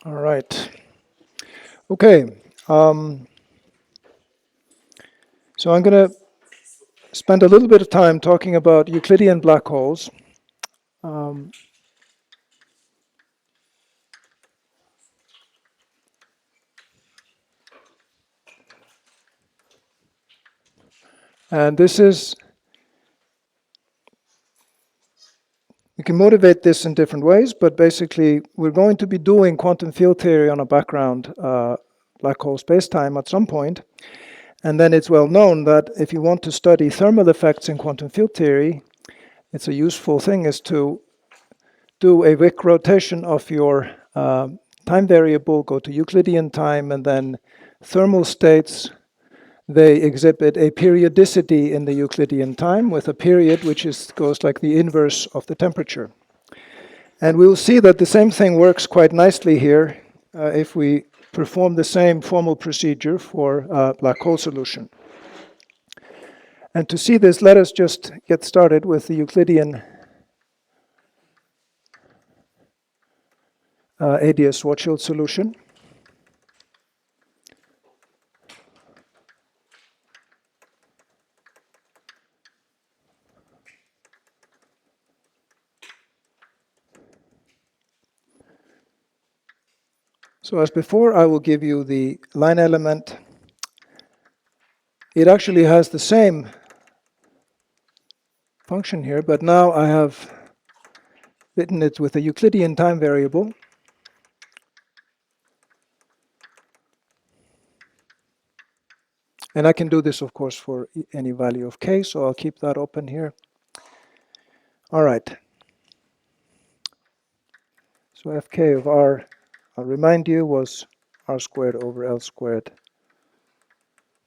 All right. Okay. So I'm going to spend a little bit of time talking about Euclidean black holes. Um, and this is, we can motivate this in different ways, but basically we're going to be doing quantum field theory on a background black hole spacetime at some point. And then it's well known that if you want to study thermal effects in quantum field theory, it's a useful thing is to do a Wick rotation of your time variable, go to Euclidean time, and then thermal states, they exhibit a periodicity in the Euclidean time with a period which goes like the inverse of the temperature. And we'll see that the same thing works quite nicely here if we perform the same formal procedure for black hole solution. And to see this, let us just get started with the Euclidean ADS-Schwarzschild solution. So as before, I will give you the line element. It actually has the same function here, but now I have written it with a Euclidean time variable. And I can do this, of course, for any value of k, so I'll keep that open here. All right. So fk of r, I'll remind you, was r squared over L squared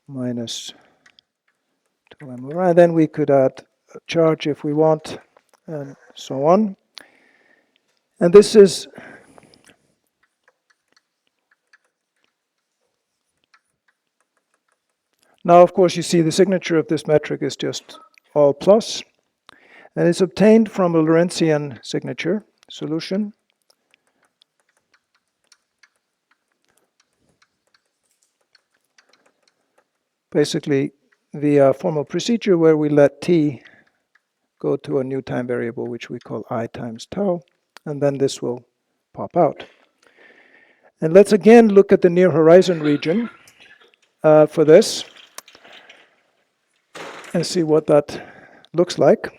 minus 2m over r. And then we could add a charge if we want, and so on. And this is now, of course, you see the signature of this metric is just all plus. And it's obtained from a Lorentzian signature solution. Basically, via formal procedure where we let t go to a new time variable, which we call I times tau, and then this will pop out. And let's again look at the near horizon region for this and see what that looks like.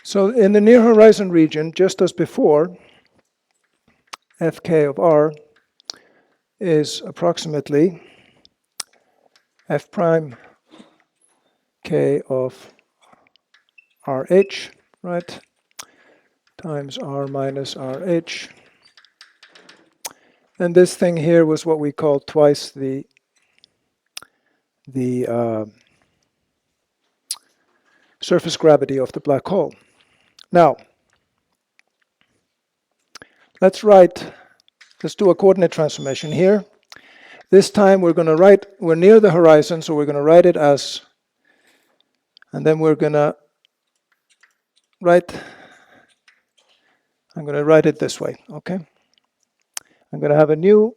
So in the near horizon region, just as before, fk of r is approximately f prime k of rh, right, times r minus rh. And this thing here was what we called twice the surface gravity of the black hole. Now, let's do a coordinate transformation here. This time we're near the horizon, so we're going to write it as, and then we're going to I'm going to write it this way, okay? I'm going to have a new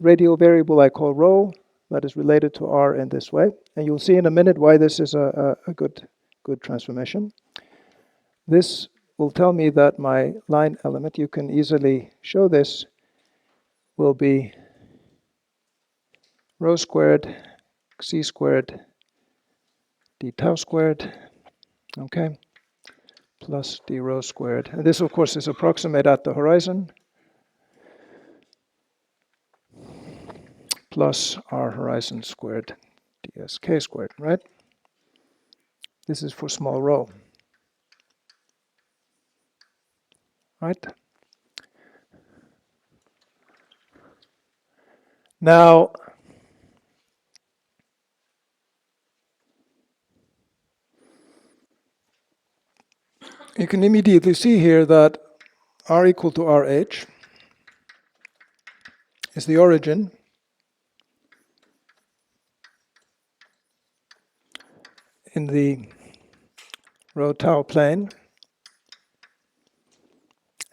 radial variable I call rho that is related to r in this way. And you'll see in a minute why this is a good transformation. This will tell me that my line element, you can easily show this, will be rho squared c squared d tau squared, okay, plus d rho squared. And this, of course, is approximate at the horizon, plus r horizon squared dsk squared, right? This is for small rho, right? Now, you can immediately see here that r equal to rh is the origin. In in the rho tau plane.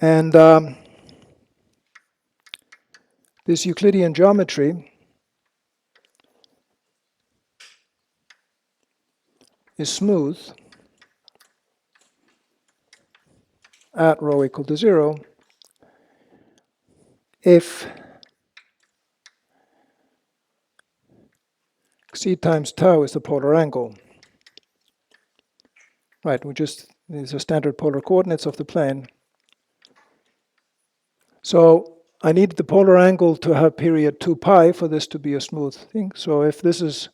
And this Euclidean geometry is smooth at rho equal to 0 if c times tau is the polar angle. Right, these are standard polar coordinates of the plane. So I need the polar angle to have period 2 pi for this to be a smooth thing. So if this is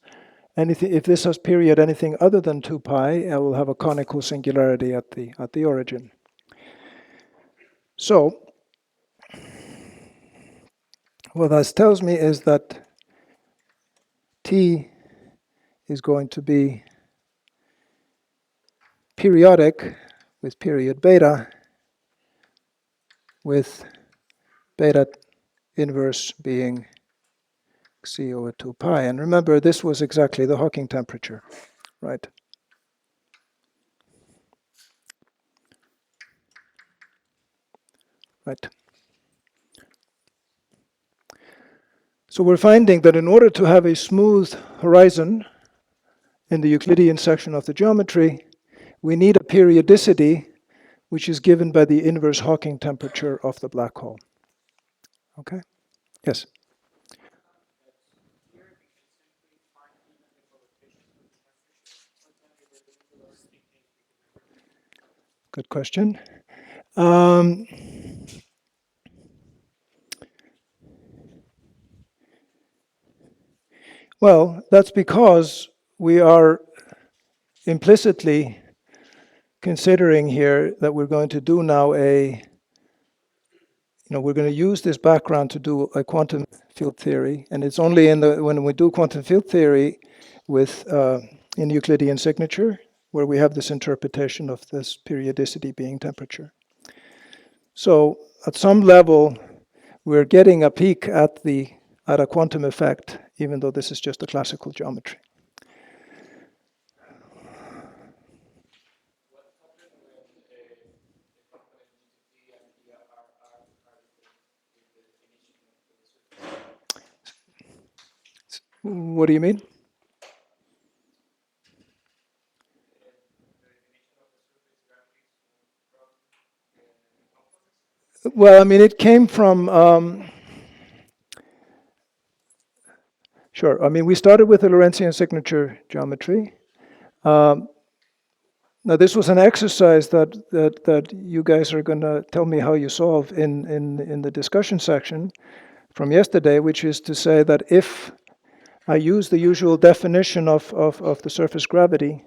anything, if this has period anything other than 2 pi, I will have a conical singularity at the origin. So what this tells me is that T is going to be periodic with period beta, with beta inverse being c over 2 pi. And remember, this was exactly the Hawking temperature, right? Right. So we're finding that in order to have a smooth horizon in the Euclidean section of the geometry, we need a periodicity which is given by the inverse Hawking temperature of the black hole. Okay? Yes? Good question. Well, that's because we are implicitly considering here that we're going to do now we're going to use this background to do a quantum field theory, and it's only when we do quantum field theory with in Euclidean signature where we have this interpretation of this periodicity being temperature. So at some level, we're getting a peek at a quantum effect, even though this is just a classical geometry. What do you mean? Well, I mean, it came from, sure. I mean, we started with the Lorentzian signature geometry. Now, this was an exercise that you guys are going to tell me how you solve in the discussion section from yesterday, which is to say that if I use the usual definition of the surface gravity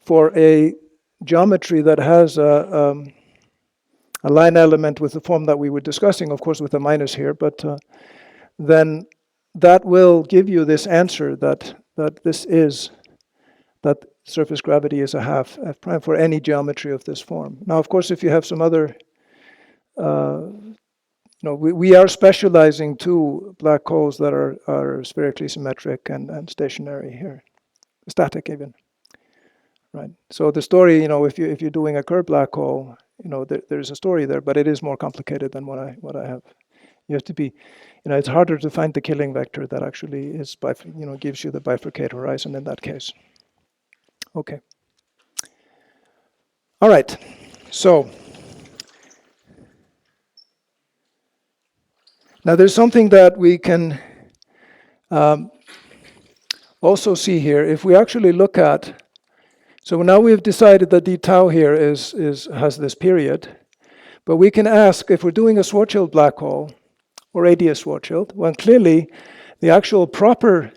for a geometry that has a line element with the form that we were discussing, of course with a minus here, but then that will give you this answer that surface gravity is a half F prime for any geometry of this form. Now, of course, if you have some other, we are specializing to black holes that are spherically symmetric and stationary here, static even. Right. So the story, if you're doing a curved black hole, there's a story there, but it is more complicated than what I have. You have to be, it's harder to find the killing vector that actually is, gives you the bifurcate horizon in that case. Okay. All right. So now there's something that we can also see here. If we actually look at, so now we've decided that d tau here has this period, but we can ask if we're doing a Schwarzschild black hole or ADS Schwarzschild, well, clearly the actual proper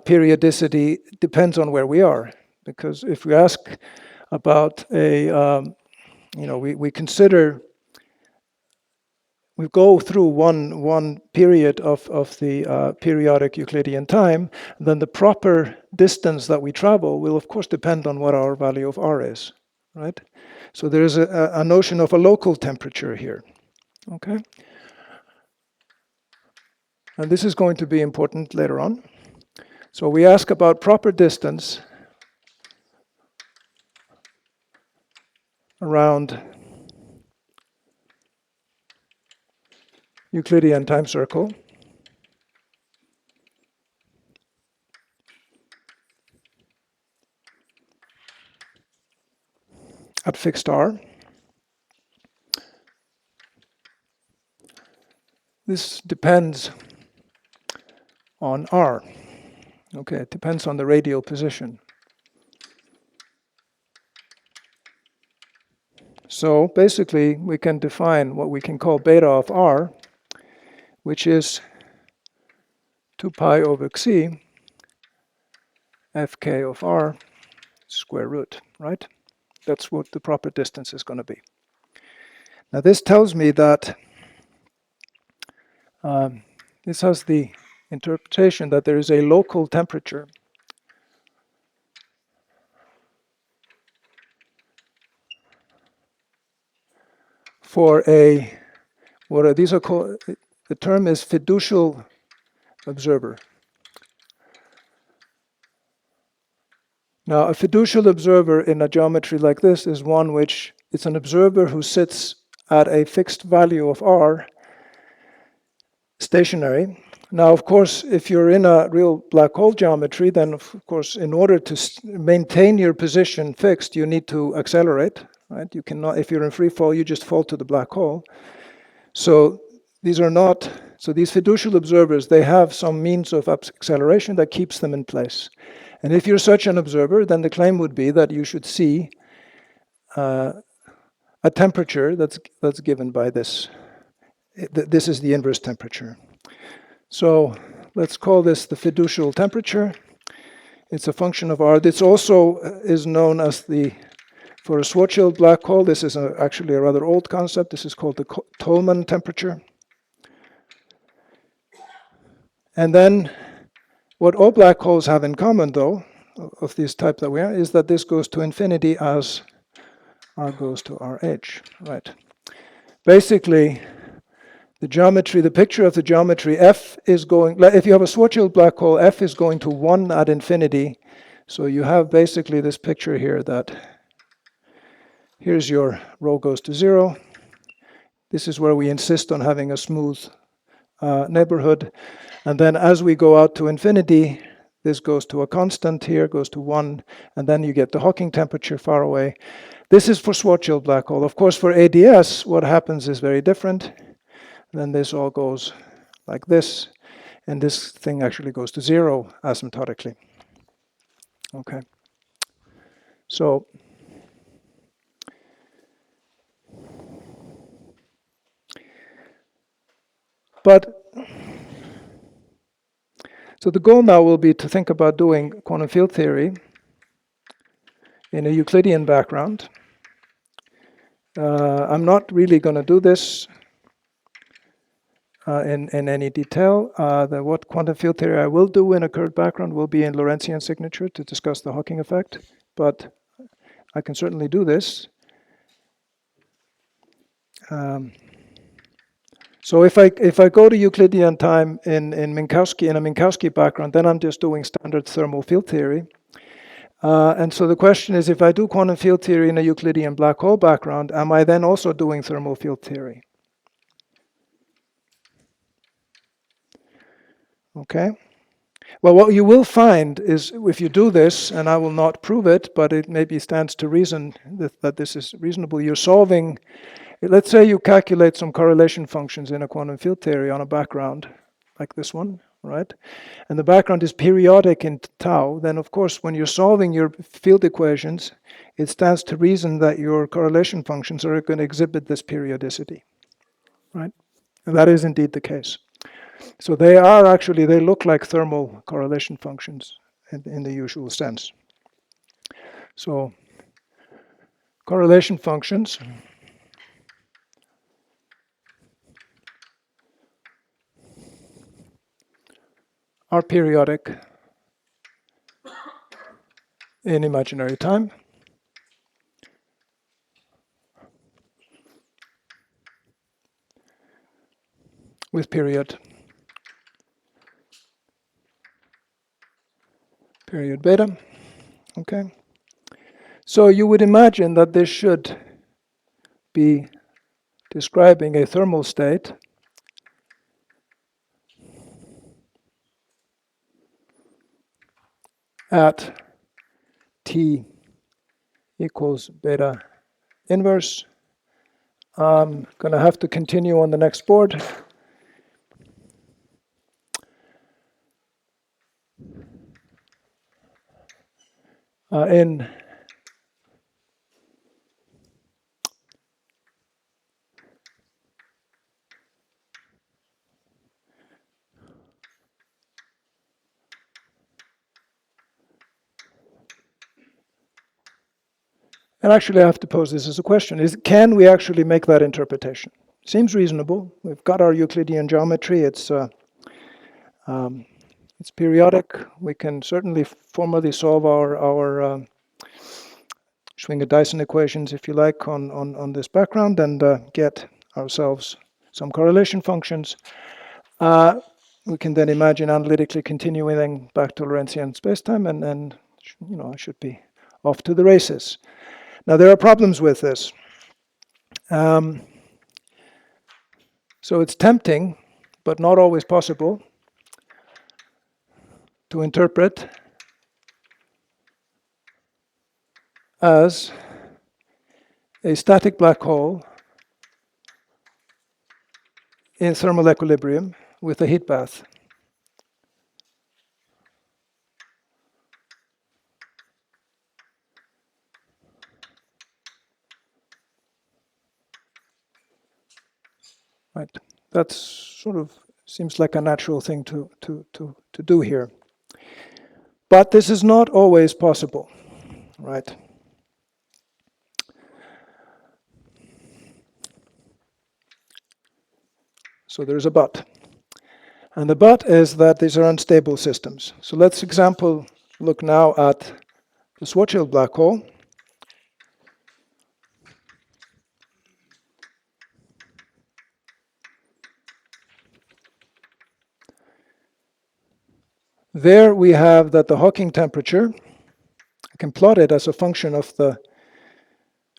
periodicity depends on where we are, because if we ask about we go through one period of the periodic Euclidean time, then the proper distance that we travel will of course depend on what our value of R is, right? So there is a notion of a local temperature here, okay? And this is going to be important later on. So we ask about proper distance around Euclidean time circle at fixed r. This depends on r. Okay, it depends on the radial position. So basically, we can define what we can call beta of r, which is 2 pi over xi fk of r square root, right? That's what the proper distance is going to be. Now this tells me that this has the interpretation that there is a local temperature for a, what are these are called, the term is fiducial observer. Now a fiducial observer in a geometry like this is one which, it's an observer who sits at a fixed value of r, stationary. Now, of course, if you're in a real black hole geometry, then of course, in order to maintain your position fixed, you need to accelerate, right? You cannot, if you're in free fall, you just fall to the black hole. So these are not, so these fiducial observers, they have some means of acceleration that keeps them in place. And if you're such an observer, then the claim would be that you should see a temperature that's given by this. This is the inverse temperature. So let's call this the fiducial temperature. It's a function of r. This also is known as the, for a Schwarzschild black hole, this is actually a rather old concept. This is called the Tolman temperature. And then what all black holes have in common, though, of this type that we are, is that this goes to infinity as r goes to RH, right? Basically, the geometry, the picture of the geometry, F is going, if you have a Schwarzschild black hole, F is going to 1 at infinity. So you have basically this picture here that here's your rho goes to 0. This is where we insist on having a smooth neighborhood. And then as we go out to infinity, this goes to a constant here, goes to 1, and then you get the Hawking temperature far away. This is for Schwarzschild black hole. Of course, for ADS, what happens is very different. Then this all goes like this, and this thing actually goes to 0 asymptotically. Okay. So so the goal now will be to think about doing quantum field theory in a Euclidean background. I'm not really going to do this in any detail. What quantum field theory I will do in a curved background will be in Lorentzian signature to discuss the Hawking effect, but I can certainly do this. So if I go to Euclidean time in Minkowski, in a Minkowski background, then I'm just doing standard thermal field theory. And so the question is, if I do quantum field theory in a Euclidean black hole background, am I then also doing thermal field theory? Okay. Well, what you will find is if you do this, and I will not prove it, but it maybe stands to reason that this is reasonable, you're solving, let's say you calculate some correlation functions in a quantum field theory on a background like this one, right? And the background is periodic in tau, then of course when you're solving your field equations, it stands to reason that your correlation functions are going to exhibit this periodicity, right? And that is indeed the case. So they are actually, they look like thermal correlation functions in the usual sense. So correlation functions are periodic in imaginary time. With period period beta. Okay. So you would imagine that this should be describing a thermal state at T equals beta inverse. I'm going to have to continue on the next board. In and actually I have to pose this as a question. Can we actually make that interpretation? Seems reasonable. We've got our Euclidean geometry. It's periodic. We can certainly formally solve our Schwinger-Dyson equations, if you like, on this background and get ourselves some correlation functions. We can then imagine analytically continuing back to Lorentzian spacetime, and I should be off to the races. Now there are problems with this. So it's tempting, but not always possible, to interpret as a static black hole in thermal equilibrium with a heat bath. Right. That's sort of seems like a natural thing to do here. But this is not always possible, right? So there's a but. And the but is that these are unstable systems. So let's look now at the Schwarzschild black hole. There we have that the Hawking temperature, I can plot it as a function of the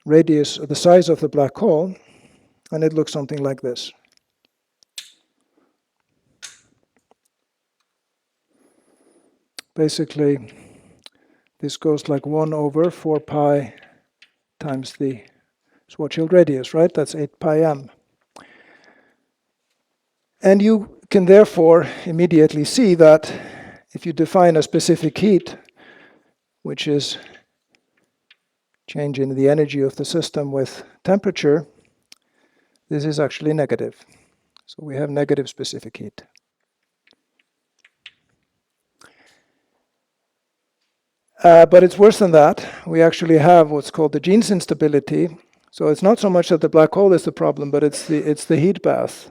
radius or the size of the black hole, and it looks something like this. Basically, this goes like 1 over 4 pi times the Schwarzschild radius, right? That's 8 pi m. And you can therefore immediately see that if you define a specific heat, which is change in the energy of the system with temperature, this is actually negative. So we have negative specific heat. But it's worse than that. We actually have what's called the Jeans instability. So it's not so much that the black hole is the problem, but it's the heat bath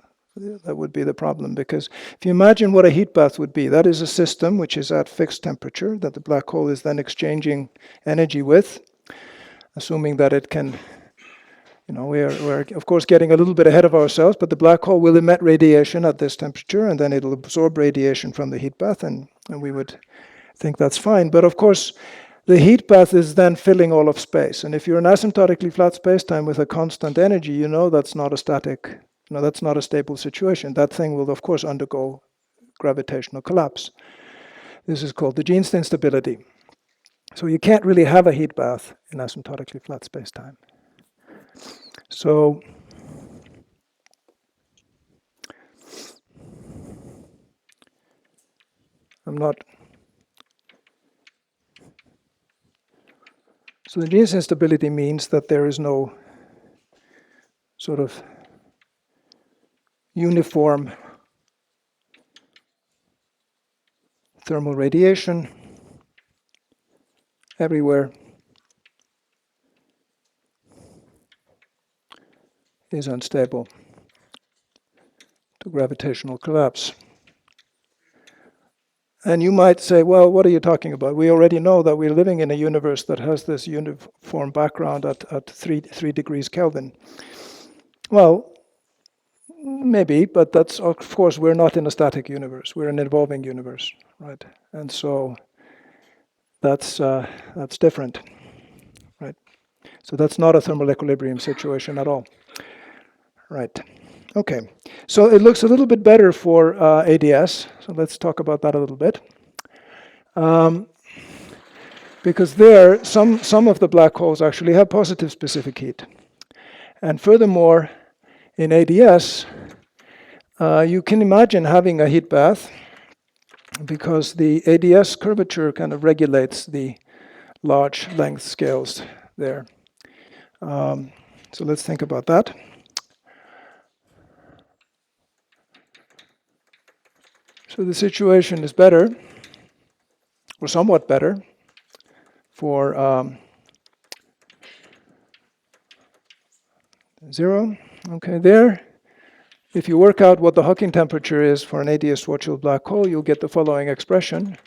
that would be the problem. Because if you imagine what a heat bath would be, that is a system which is at fixed temperature that the black hole is then exchanging energy with, assuming that it can, we're of course getting a little bit ahead of ourselves, but the black hole will emit radiation at this temperature, and then it'll absorb radiation from the heat bath, and we would think that's fine. But of course, the heat bath is then filling all of space. And if you're an asymptotically flat spacetime with a constant energy, that's not a static, that's not a stable situation. That thing will, of course, undergo gravitational collapse. This is called the Jeans instability. So you can't really have a heat bath in asymptotically flat spacetime. So So the Jeans instability means that there is no sort of uniform thermal radiation everywhere is unstable to gravitational collapse. And you might say, well, what are you talking about? We already know that we're living in a universe that has this uniform background at 3 degrees Kelvin. Well, maybe, but that's, of course, we're not in a static universe. We're an evolving universe, right? And so that's different, right? So that's not a thermal equilibrium situation at all, right? Okay, so it looks a little bit better for ADS. So let's talk about that a little bit. Because there, some of the black holes actually have positive specific heat. And furthermore, in ADS, you can imagine having a heat bath because the ADS curvature kind of regulates the large length scales there. So let's think about that. So the situation is better, or somewhat better, for 0. Okay, there. If you work out what the Hawking temperature is for an ADS Schwarzschild black hole, you'll get the following expression.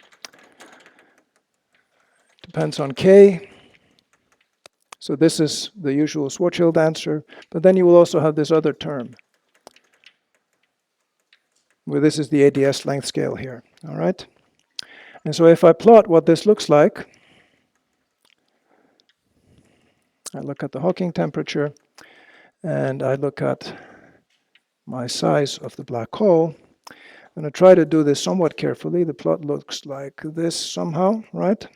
Depends on K. So this is the usual Schwarzschild answer, but then you will also have this other term, where this is the ADS length scale here, all right? And so if I plot what this looks like, I look at the Hawking temperature, and I look at my size of the black hole. I'm going to try to do this somewhat carefully. The plot looks like this somehow, right?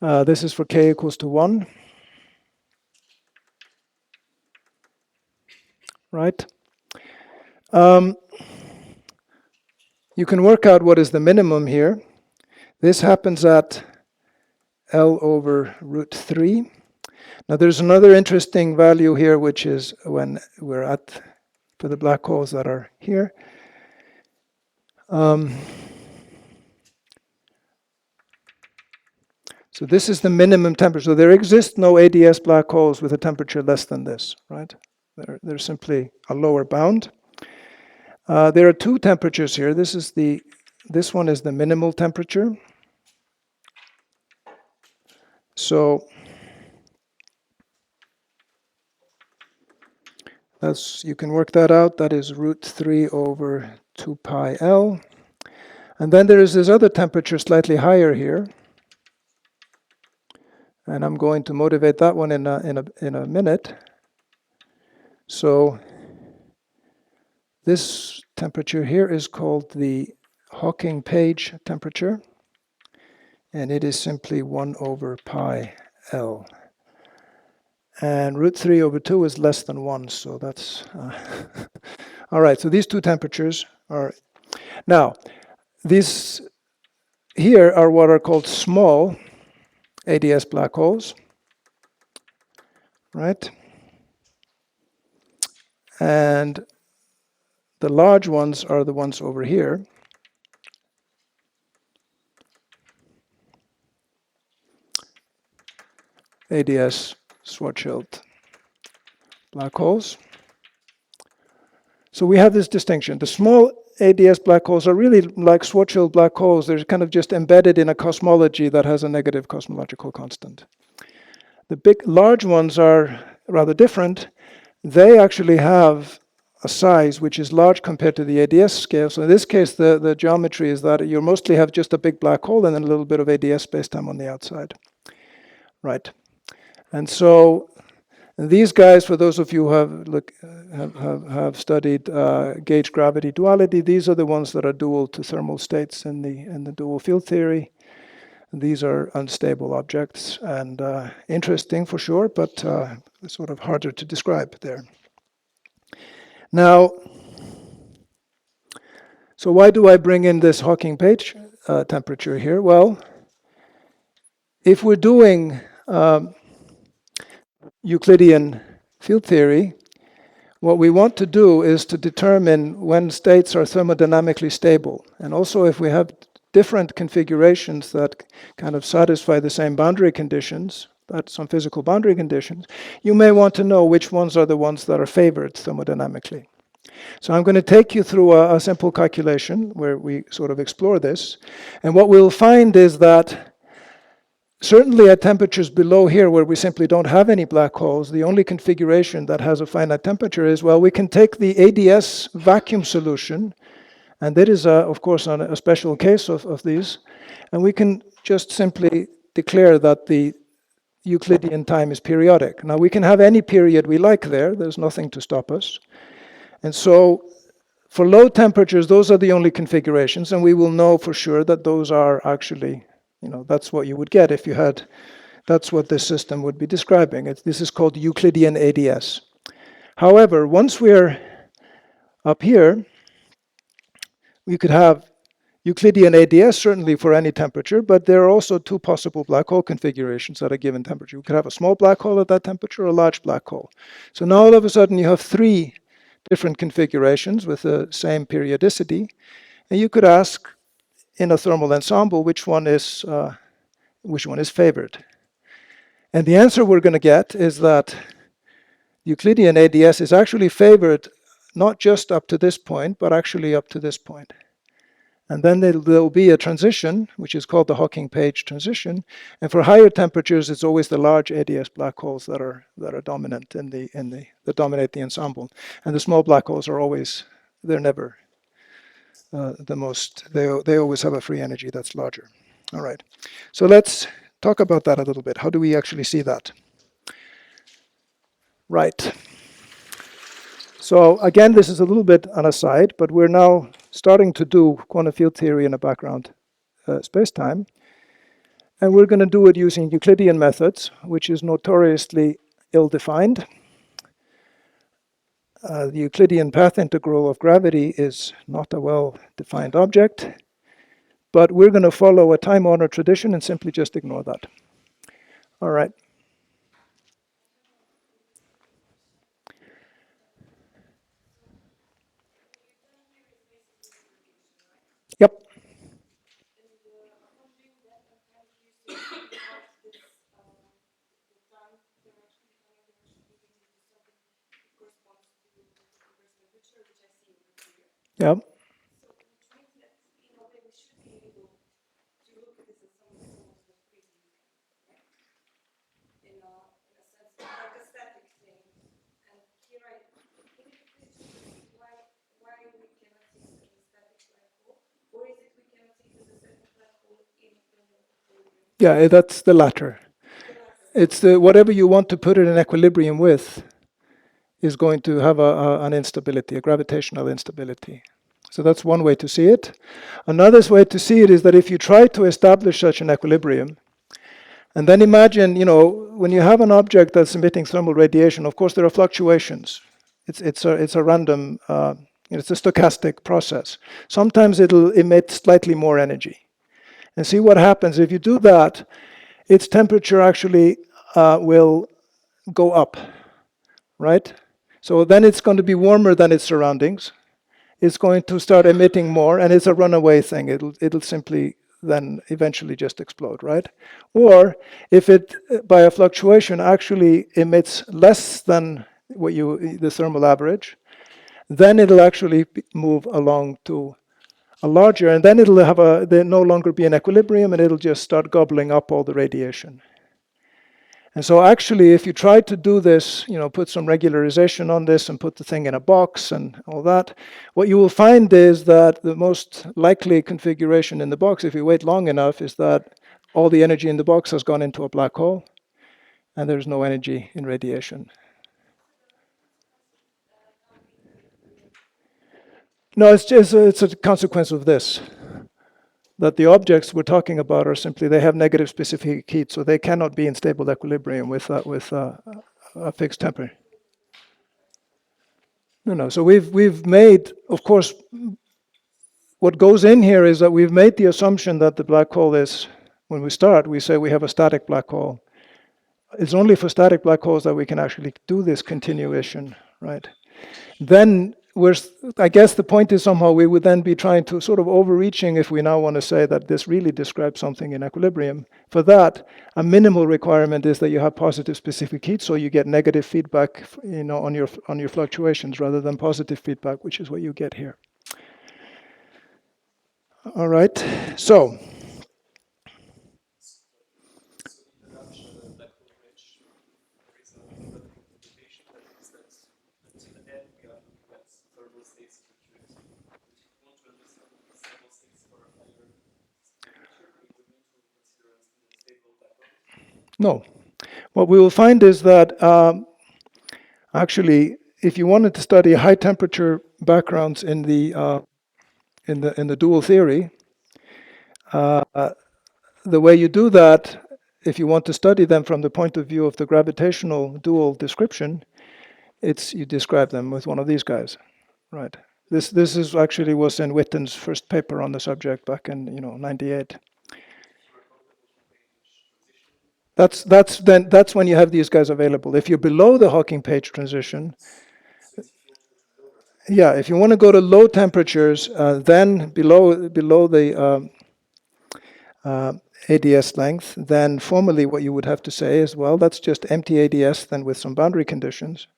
This is for k equals to 1, right? You can work out what is the minimum here. This happens at L over root 3. Now there's another interesting value here, which is when we're at, for the black holes that are here. So this is the minimum temperature. So there exist no ADS black holes with a temperature less than this, right? They're simply a lower bound. There are two temperatures here. This one is the minimal temperature. So you can work that out. That is root 3 over 2 pi L. And then there is this other temperature slightly higher here. And I'm going to motivate that one in a minute. So this temperature here is called the Hawking-Page temperature. And it is simply 1 over pi L. And root 3 over 2 is less than 1, so that's... all right, so these two temperatures are... Now, these here are what are called small ADS black holes, right? And the large ones are the ones over here. ADS Schwarzschild black holes. So we have this distinction. The small ADS black holes are really like Schwarzschild black holes. They're kind of just embedded in a cosmology that has a negative cosmological constant. The large ones are rather different. They actually have a size which is large compared to the ADS scale. So in this case, the geometry is that you mostly have just a big black hole and then a little bit of ADS spacetime on the outside. Right. And so these guys, for those of you who have studied gauge gravity duality, these are the ones that are dual to thermal states in the dual field theory. These are unstable objects and interesting for sure, but sort of harder to describe there. Now, so why do I bring in this Hawking-Page temperature here? Well, if we're doing Euclidean field theory, what we want to do is to determine when states are thermodynamically stable. And also if we have different configurations that kind of satisfy the same boundary conditions, that's some physical boundary conditions, you may want to know which ones are the ones that are favored thermodynamically. So I'm going to take you through a simple calculation where we sort of explore this. And what we'll find is that certainly at temperatures below here where we simply don't have any black holes, the only configuration that has a finite temperature is, well, we can take the ADS vacuum solution, and that is, of course, a special case of these, and we can just simply declare that the Euclidean time is periodic. Now we can have any period we like there, there's nothing to stop us. And so for low temperatures, those are the only configurations, and we will know for sure that those are actually, that's what you would get if you had, that's what this system would be describing. This is called Euclidean ADS. However, once we're up here, we could have Euclidean ADS certainly for any temperature, but there are also two possible black hole configurations at a given temperature. You could have a small black hole at that temperature or a large black hole. So now all of a sudden you have three different configurations with the same periodicity, and you could ask in a thermal ensemble which one is favored. And the answer we're going to get is that Euclidean ADS is actually favored not just up to this point, but actually up to this point. And then there will be a transition, which is called the Hawking-Page transition. And for higher temperatures, it's always the large ADS black holes that are dominant that dominate the ensemble. And the small black holes are always, they're never the most. They always have a free energy that's larger. All right. So let's talk about that a little bit. How do we actually see that? Right. So again, this is a little bit an aside, but we're now starting to do quantum field theory in a background space-time. And we're going to do it using Euclidean methods, which is notoriously ill-defined. The Euclidean path integral of gravity is not a well-defined object, but we're going to follow a time-honored tradition and simply just ignore that. All right. Yep. Yep. Yeah, that's the latter. It's whatever you want to put it in equilibrium with is going to have an instability, a gravitational instability. So that's one way to see it. Another way to see it is that if you try to establish such an equilibrium, and then imagine, when you have an object that's emitting thermal radiation, of course there are fluctuations. It's a random, it's a stochastic process. Sometimes it'll emit slightly more energy. And see what happens if you do that, its temperature actually will go up, right? So then it's going to be warmer than its surroundings. It's going to start emitting more, and it's a runaway thing. It'll simply then eventually just explode, right? Or if it, by a fluctuation, actually emits less than the thermal average, then it'll actually move along to a larger, and then there'll no longer be an equilibrium, and it'll just start gobbling up all the radiation. And so actually, if you try to do this, put some regularization on this and put the thing in a box and all that, what you will find is that the most likely configuration in the box, if you wait long enough, is that all the energy in the box has gone into a black hole, and there's no energy in radiation. No, it's a consequence of this. That the objects we're talking about are simply, they have negative specific heat, so they cannot be in stable equilibrium with a fixed temperature. No. So we've made, of course, what goes in here is that we've made the assumption that the black hole is, when we start, we say we have a static black hole. It's only for static black holes that we can actually do this continuation, right? Then I guess the point is somehow we would then be trying to sort of overreaching if we now want to say that this really describes something in equilibrium. For that, a minimal requirement is that you have positive specific heat, so you get negative feedback, on your fluctuations rather than positive feedback, which is what you get here. All right, so. No. What we will find is that actually, if you wanted to study high temperature backgrounds in the dual theory, the way you do that, if you want to study them from the point of view of the gravitational dual description, it's you describe them with one of these guys, right? This is actually was in Witten's first paper on the subject back in '98. That's when you have these guys available. If you're below the Hawking page transition, yeah, if you want to go to low temperatures, then below the ADS length, then formally what you would have to say is, well, that's just empty ADS then with some boundary conditions,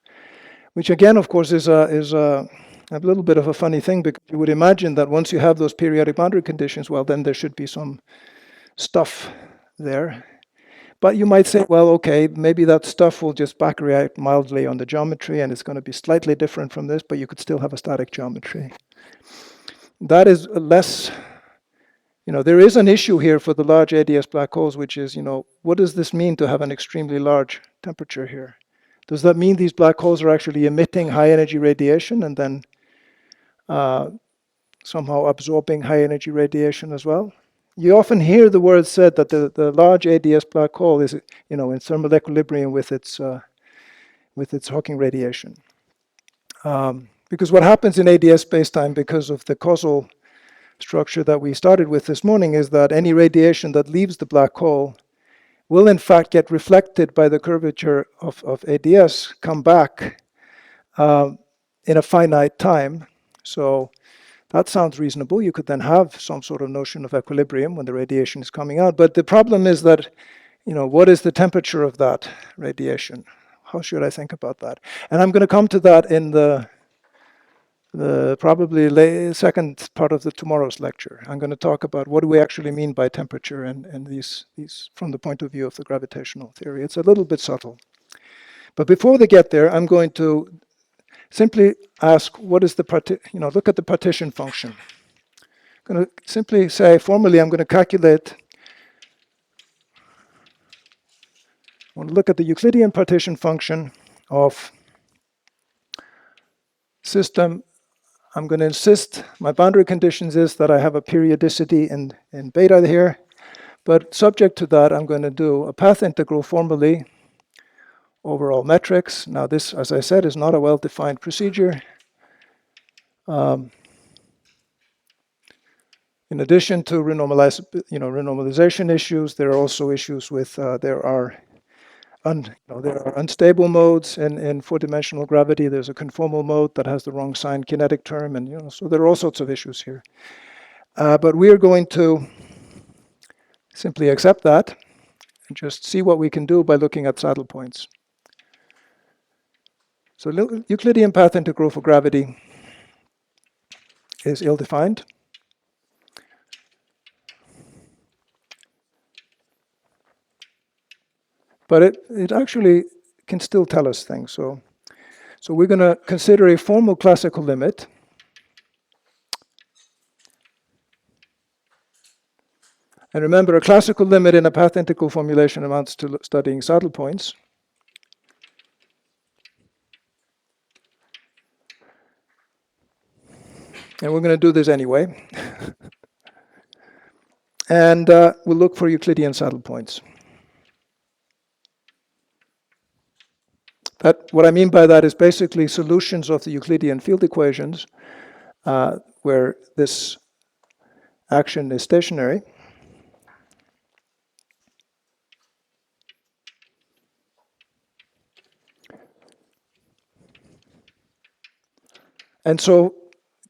which again, of course, is a little bit of a funny thing, because you would imagine that once you have those periodic boundary conditions, well, then there should be some stuff there. But you might say, well, okay, maybe that stuff will just back react mildly on the geometry and it's going to be slightly different from this, but you could still have a static geometry. That is less, there is an issue here for the large ADS black holes, which is, what does this mean to have an extremely large temperature here? Does that mean these black holes are actually emitting high energy radiation and then somehow absorbing high energy radiation as well? You often hear the word said that the large ADS black hole is, in thermal equilibrium with its Hawking radiation. Because what happens in ADS spacetime, because of the causal structure that we started with this morning, is that any radiation that leaves the black hole will in fact get reflected by the curvature of ADS, come back in a finite time. So that sounds reasonable. You could then have some sort of notion of equilibrium when the radiation is coming out. But the problem is that, what is the temperature of that radiation? How should I think about that? And I'm going to come to that in the probably second part of tomorrow's lecture. I'm going to talk about what do we actually mean by temperature and these from the point of view of the gravitational theory. It's a little bit subtle. But before they get there, I'm going to simply ask, what is look at the partition function. I'm going to simply say, formally, I'm going to calculate, I want to look at the Euclidean partition function of system. I'm going to insist, my boundary conditions is that I have a periodicity in beta here, but subject to that, I'm going to do a path integral formally over all metrics. Now this, as I said, is not a well-defined procedure. In addition to renormalization issues, there are also issues with there are unstable modes in four-dimensional gravity. There's a conformal mode that has the wrong sign kinetic term, and so there are all sorts of issues here. But we are going to simply accept that and just see what we can do by looking at saddle points. So Euclidean path integral for gravity is ill-defined. But it actually can still tell us things. So we're going to consider a formal classical limit. And remember, a classical limit in a path integral formulation amounts to studying saddle points. And we're going to do this anyway. And we'll look for Euclidean saddle points. What I mean by that is basically solutions of the Euclidean field equations where this action is stationary. And so,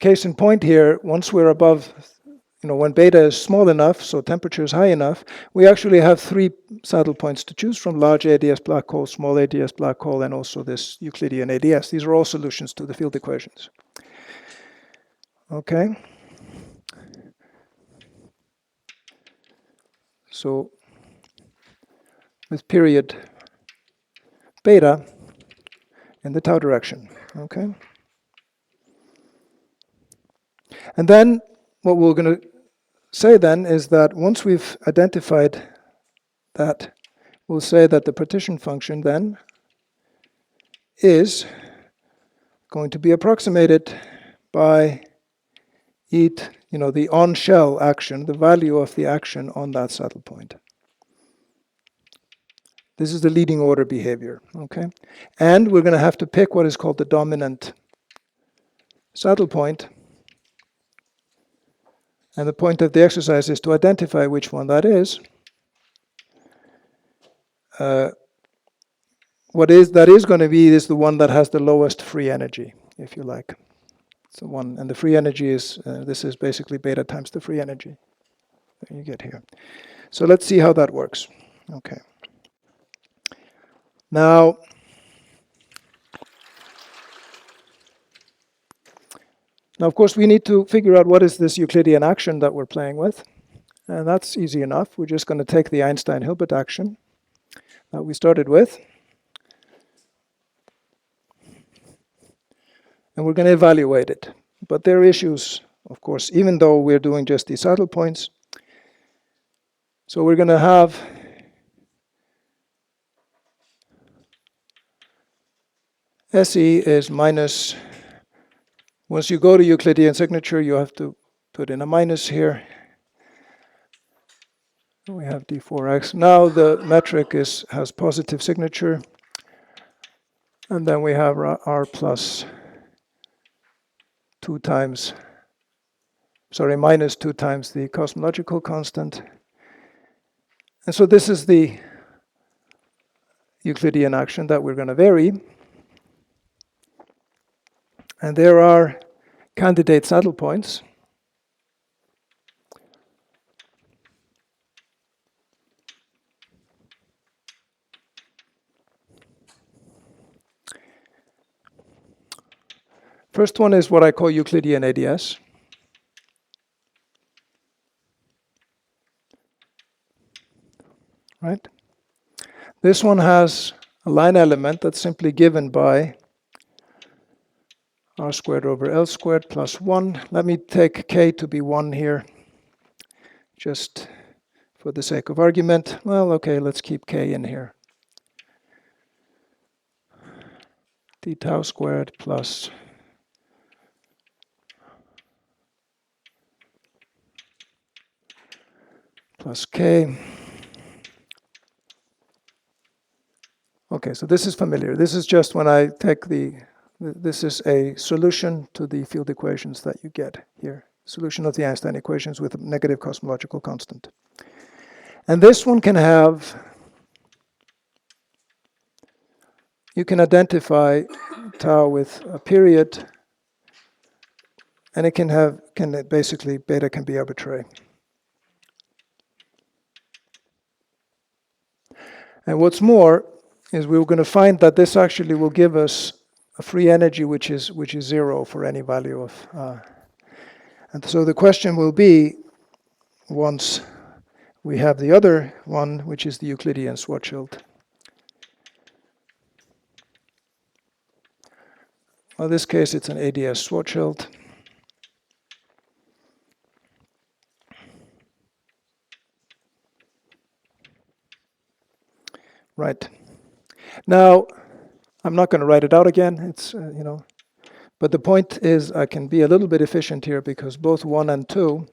case in point here, once we're above, when beta is small enough, so temperature is high enough, we actually have three saddle points to choose from: large ADS black hole, small ADS black hole, and also this Euclidean ADS. These are all solutions to the field equations. Okay. So with period beta in the tau direction. Okay. And then what we're going to say then is that once we've identified that we'll say that the partition function then is going to be approximated by the on-shell action, the value of the action on that saddle point. This is the leading order behavior, okay? And we're going to have to pick what is called the dominant saddle point. And the point of the exercise is to identify which one that is. What is going to be is the one that has the lowest free energy, if you like. It's the one, and the free energy is, this is basically beta times the free energy that you get here. So let's see how that works. Okay. Now, of course, we need to figure out what is this Euclidean action that we're playing with. And that's easy enough. We're just going to take the Einstein-Hilbert action that we started with. And we're going to evaluate it. But there are issues, of course, even though we're doing just these saddle points. So we're going to have SE is minus, once you go to Euclidean signature, you have to put in a minus here. We have d4x. Now the metric has positive signature. And then we have r plus minus 2 times the cosmological constant. And so this is the Euclidean action that we're going to vary. And there are candidate saddle points. First one is what I call Euclidean ADS. Right? This one has a line element that's simply given by r squared over L squared plus 1. Let me take k to be 1 here, just for the sake of argument. Well, okay, let's keep k in here. d tau squared plus k. Okay, so this is familiar. This is just when I take this is a solution to the field equations that you get here. Solution of the Einstein equations with a negative cosmological constant. And this one can have, you can identify tau with a period, and it basically, beta can be arbitrary. And what's more is we're going to find that this actually will give us a free energy which is 0 for any value of. And so the question will be, once we have the other one, which is the Euclidean Schwarzschild. Well, in this case, it's an ADS Schwarzschild. Right. Now, I'm not going to write it out again. It's, but the point is I can be a little bit efficient here because both 1 and 2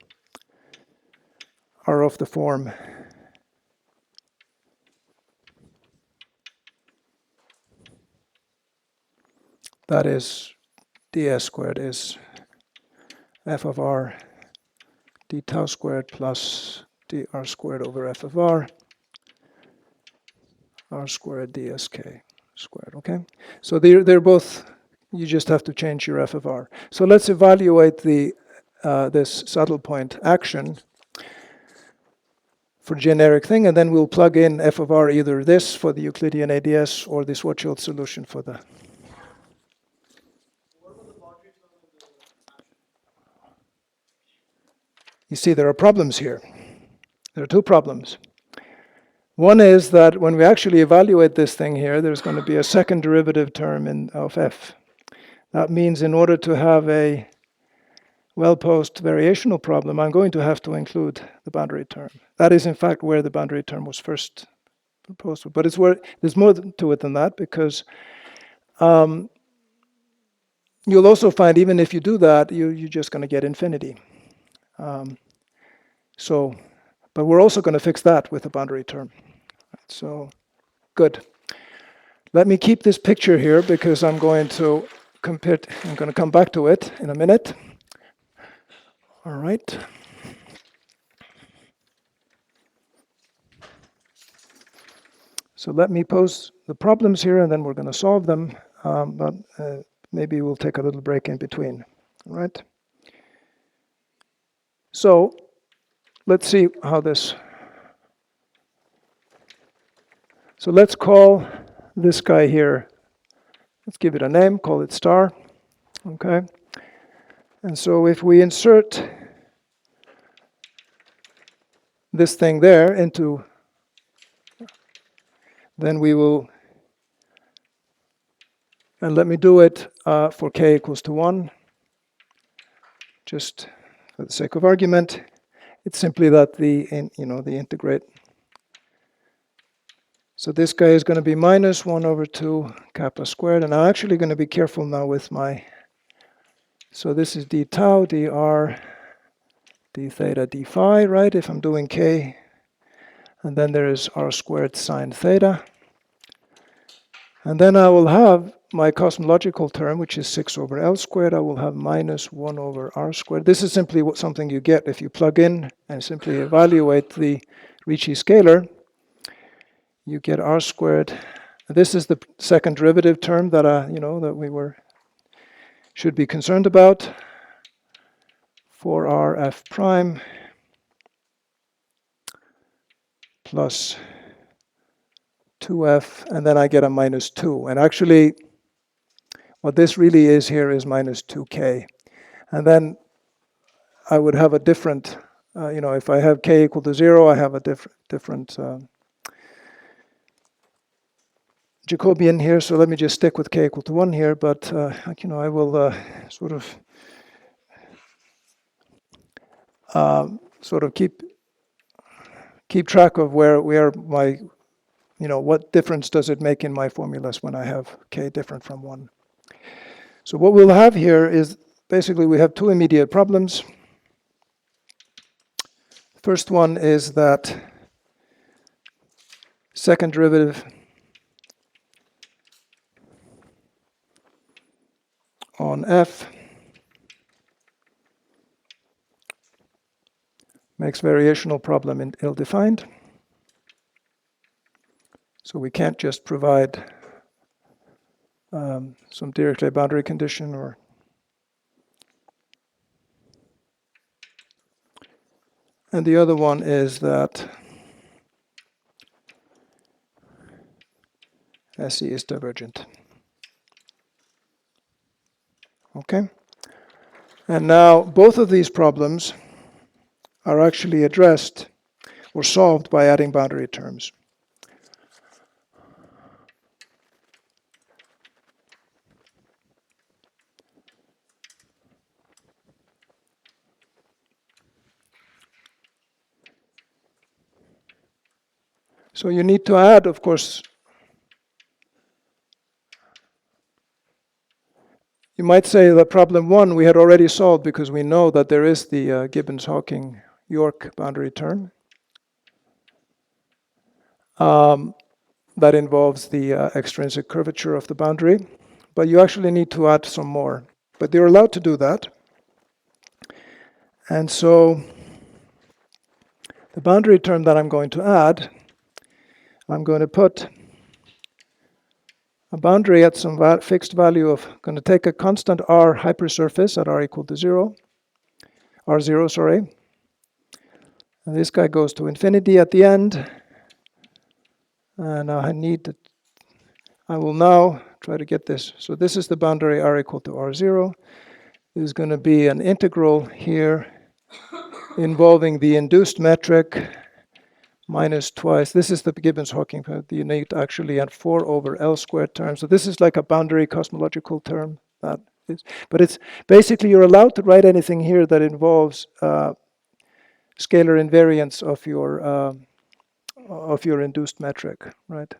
are of the form that is ds squared is f of r d tau squared plus dr squared over f of r squared dsk squared, okay? So they're both, you just have to change your f of r. So let's evaluate this saddle point action for generic thing, and then we'll plug in f of r, either this for the Euclidean ADS or the Schwarzschild solution for the. You see, there are problems here. There are two problems. One is that when we actually evaluate this thing here, there's going to be a second derivative term of f. That means in order to have a well-posed variational problem, I'm going to have to include the boundary term. That is, in fact, where the boundary term was first proposed. But there's more to it than that, because you'll also find even if you do that, you're just going to get infinity. But we're also going to fix that with a boundary term. So, good. Let me keep this picture here because I'm going to compare. I'm going to come back to it in a minute. All right. So let me pose the problems here, and then we're going to solve them. But maybe we'll take a little break in between. All right. So let's see how this. So let's call this guy here. Let's give it a name. Call it star. Okay. And so if we insert this thing there into, then we will, and let me do it for k equals to 1, just for the sake of argument. It's simply that the integrate. So this guy is going to be minus 1 over 2 kappa squared, and I'm actually going to be careful now with my, so this is d tau, dr, d theta, d phi, right, if I'm doing k. And then there is r squared sine theta. And then I will have my cosmological term, which is 6 over L squared. I will have minus 1 over R squared. This is simply something you get if you plug in and simply evaluate the Ricci scalar. You get R squared. This is the second derivative term that that we should be concerned about. 4R F prime plus 2F, and then I get a minus 2. And actually, what this really is here is minus 2k. And then I would have a different, if I have k equal to 0, I have a different Jacobian here. So let me just stick with k equal to 1 here. But, I will sort of keep track of where my, what difference does it make in my formulas when I have k different from 1. So what we'll have here is basically we have two immediate problems. First one is that second derivative on f makes variational problem ill-defined. So we can't just provide some Dirichlet boundary condition and the other one is that SE is divergent. Okay? And now both of these problems are actually addressed or solved by adding boundary terms. So you need to add, of course, you might say that problem 1 we had already solved because we know that there is the Gibbons-Hawking-York boundary term. That involves the extrinsic curvature of the boundary. But you actually need to add some more. But you're allowed to do that. And so the boundary term that I'm going to add, I'm going to put a boundary at some fixed value of, going to take a constant R hypersurface at R equal to 0, R0, sorry. And this guy goes to infinity at the end. And I will now try to get this. So this is the boundary R equal to R0. There's going to be an integral here involving the induced metric minus twice. This is the Gibbons-Hawking. You need actually add 4 over L squared term. So this is like a boundary cosmological term. But it's basically you're allowed to write anything here that involves scalar invariance of your induced metric, right?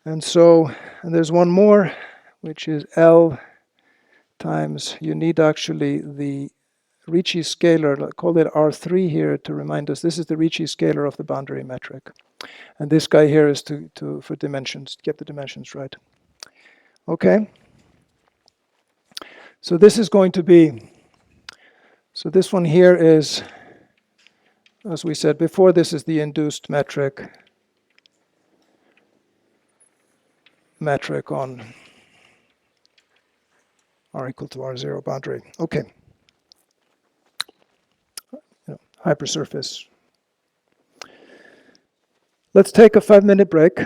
And so, and there's one more, which is L times, you need actually the Ricci scalar, call it R3 here to remind us, this is the Ricci scalar of the boundary metric. And this guy here is for dimensions, get the dimensions right. Okay. So this is going to be, so this one here is, as we said before, this is the induced metric on R equal to R0 boundary. Okay. Hypersurface. Let's take a 5-minute break,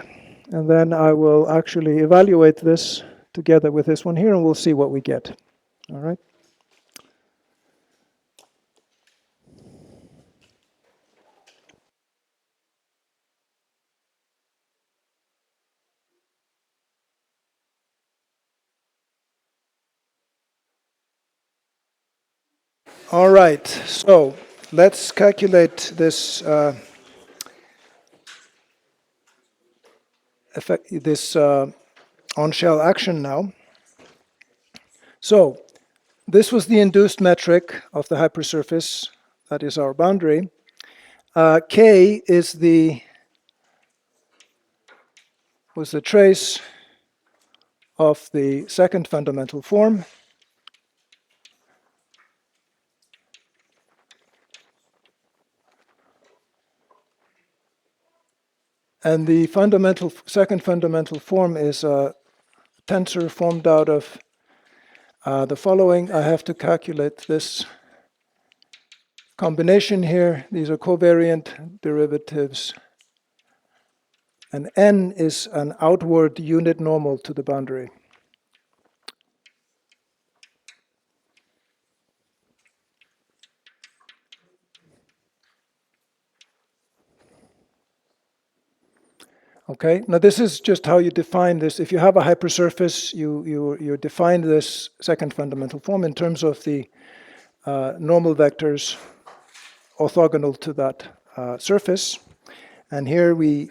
and then I will actually evaluate this together with this one here, and we'll see what we get. All right. All right. So let's calculate this on-shell action now. So this was the induced metric of the hypersurface. That is our boundary. K is was the trace of the second fundamental form. And the second fundamental form is a tensor formed out of the following. I have to calculate this combination here. These are covariant derivatives. And n is an outward unit normal to the boundary. Okay, now this is just how you define this. If you have a hypersurface, you define this second fundamental form in terms of the normal vectors orthogonal to that surface. And here you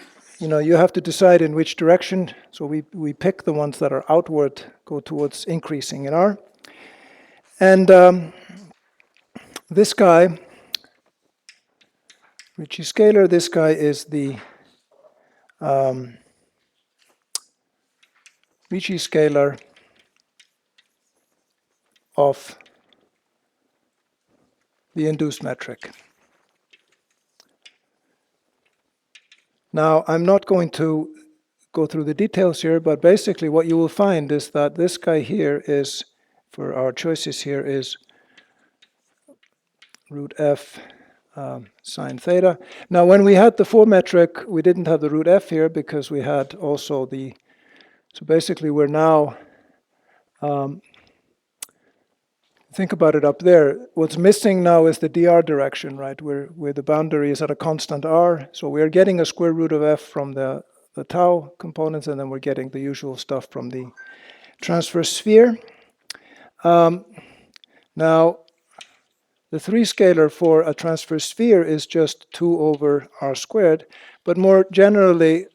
have to decide in which direction. So we pick the ones that are outward, go towards increasing in R. And this guy, Ricci scalar, this guy is the Ricci scalar of the induced metric. Now, I'm not going to go through the details here, but basically what you will find is that this guy here is, for our choices here, is root f sine theta. Now, when we had the 4 metric, we didn't have the root f here because we had also so basically we're now, think about it up there. What's missing now is the dr direction, right, where the boundary is at a constant r. So we're getting a square root of f from the tau components, and then we're getting the usual stuff from the transverse sphere. Now, the 3 scalar for a transverse sphere is just 2 over r squared. But more generally,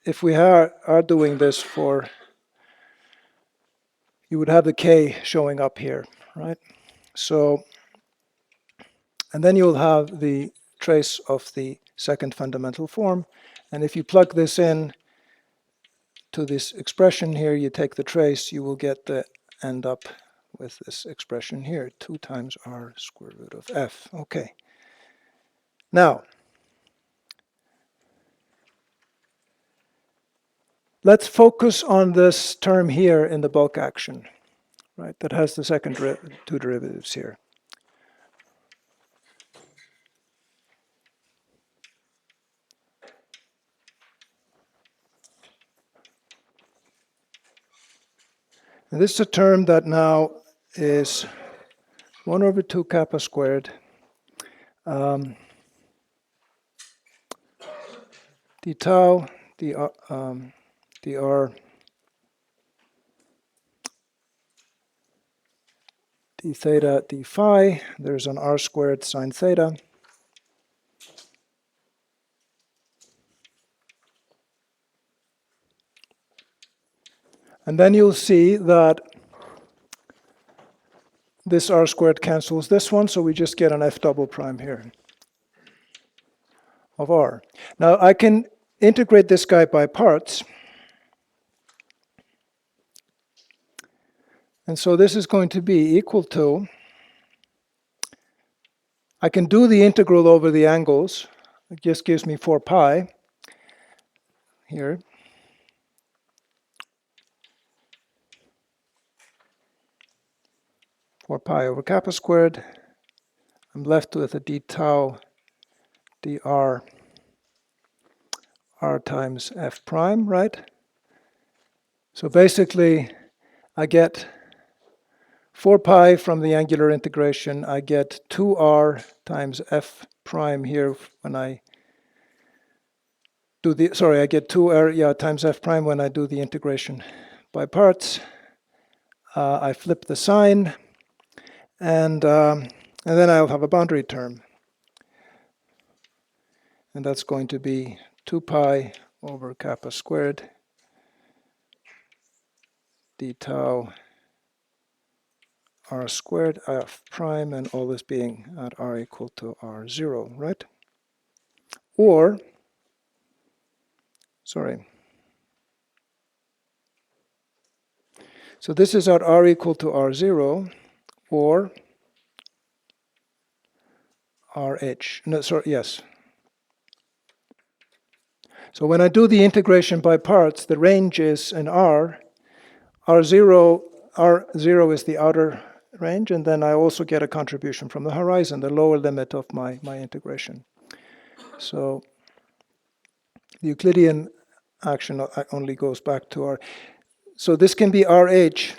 if we are doing this for, you would have the k showing up here, right? So, and then you'll have the trace of the second fundamental form. And if you plug this in to this expression here, you take the trace, you will end up with this expression here, 2 times r square root of f. Okay. Now, let's focus on this term here in the bulk action, right, that has the second 2 derivatives here. And this is a term that now is 1 over 2 kappa squared d tau dr d theta d phi. There's an r squared sine theta. And then you'll see that this r squared cancels this one, so we just get an f double prime here of r. Now I can integrate this guy by parts. And so this is going to be equal to, I can do the integral over the angles. It just gives me 4 pi here. Four pi over kappa squared. I'm left with a d tau dr r times f prime, right? So basically, I get 4 pi from the angular integration. I get 2r times f prime here when I do the, sorry, I get 2r times f prime when I do the integration by parts. I flip the sign, and then I'll have a boundary term. And that's going to be 2 pi over kappa squared d tau r squared f prime, and all this being at r equal to r0, right? Or, sorry. So this is at r equal to r0, or rh. No, sorry, yes. So when I do the integration by parts, the range is in r. R0 is the outer range, and then I also get a contribution from the horizon, the lower limit of my integration. So the Euclidean action only goes back to r. So this can be RH.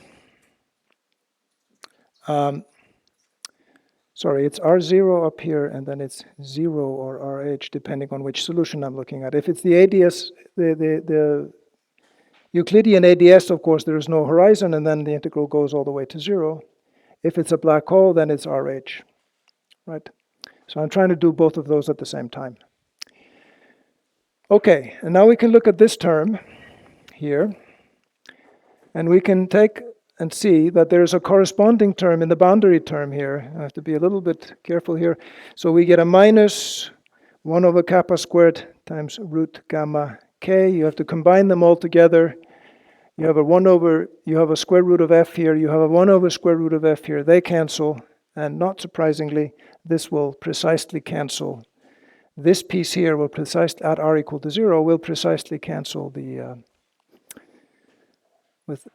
Sorry, it's R0 up here, and then it's 0 or RH, depending on which solution I'm looking at. If it's the ADS, the Euclidean ADS, of course, there is no horizon, and then the integral goes all the way to 0. If it's a black hole, then it's RH, right? So I'm trying to do both of those at the same time. Okay, and now we can look at this term here, and we can take and see that there's a corresponding term in the boundary term here. I have to be a little bit careful here. So we get a minus 1 over kappa squared times root gamma k. You have to combine them all together. You have a square root of f here. You have a 1 over square root of f here. They cancel, and not surprisingly, this will precisely cancel. This piece here will precisely, at r equal to 0, will precisely cancel the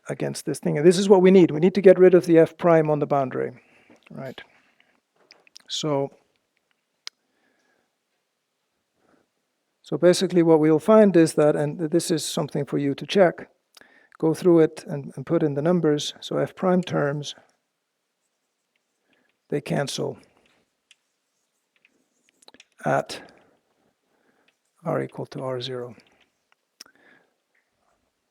against this thing. And this is what we need. We need to get rid of the f prime on the boundary, right? So basically what we'll find is that, and this is something for you to check, go through it and put in the numbers. So f prime terms, they cancel at r equal to r0.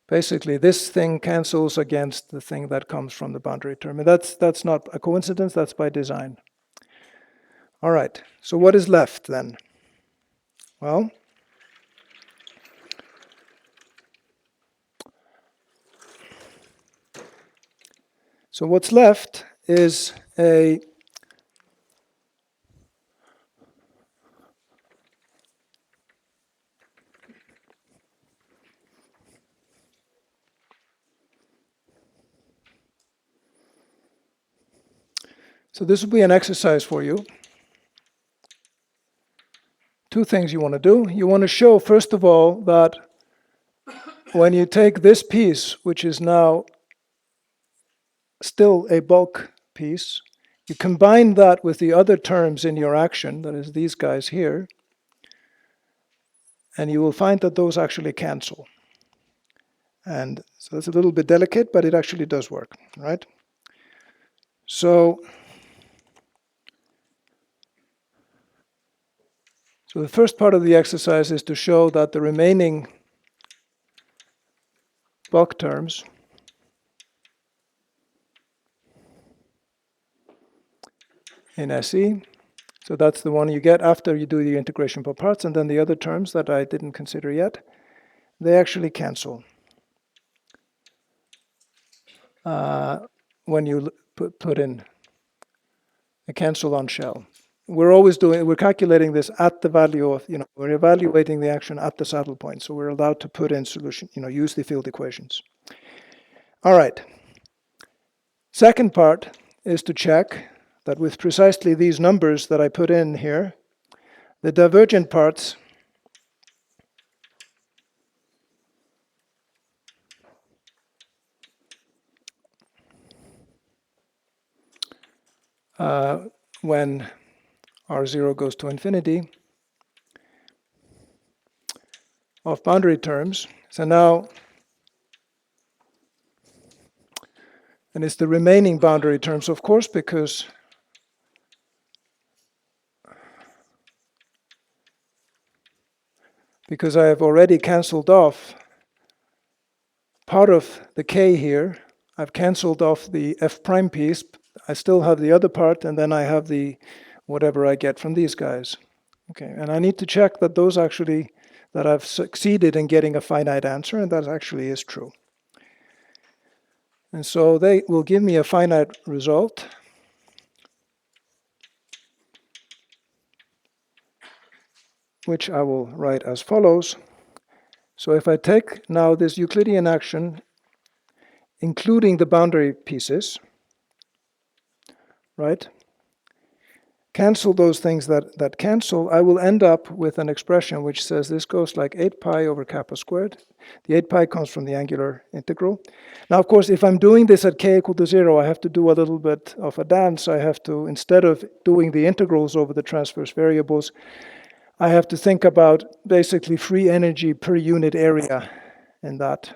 Basically, this thing cancels against the thing that comes from the boundary term. And that's not a coincidence, that's by design. All right, so what is left then? Well, so what's left is a So this will be an exercise for you. Two things you want to do. You want to show, first of all, that when you take this piece, which is now still a bulk piece, you combine that with the other terms in your action, that is these guys here, and you will find that those actually cancel. And so that's a little bit delicate, but it actually does work, right? So the first part of the exercise is to show that the remaining bulk terms in SE, so that's the one you get after you do the integration per parts, and then the other terms that I didn't consider yet, they actually cancel. when you put in a cancel on shell. We're calculating this at the value of, we're evaluating the action at the saddle point. So we're allowed to put in solution, use the field equations. All right. Second part is to check that with precisely these numbers that I put in here, the divergent parts when R0 goes to infinity of boundary terms. So now, and it's the remaining boundary terms, of course, because I have already cancelled off part of the k here. I've cancelled off the f prime piece. I still have the other part, and then I have the whatever I get from these guys. Okay, and I need to check that those actually, that I've succeeded in getting a finite answer, and that actually is true. And so they will give me a finite result. Which I will write as follows. So if I take now this Euclidean action, including the boundary pieces, right? Cancel those things that cancel, I will end up with an expression which says this goes like 8 pi over kappa squared. The 8 pi comes from the angular integral. Now, of course, if I'm doing this at k equal to 0, I have to do a little bit of a dance. I have to, instead of doing the integrals over the transverse variables, I have to think about basically free energy per unit area in that,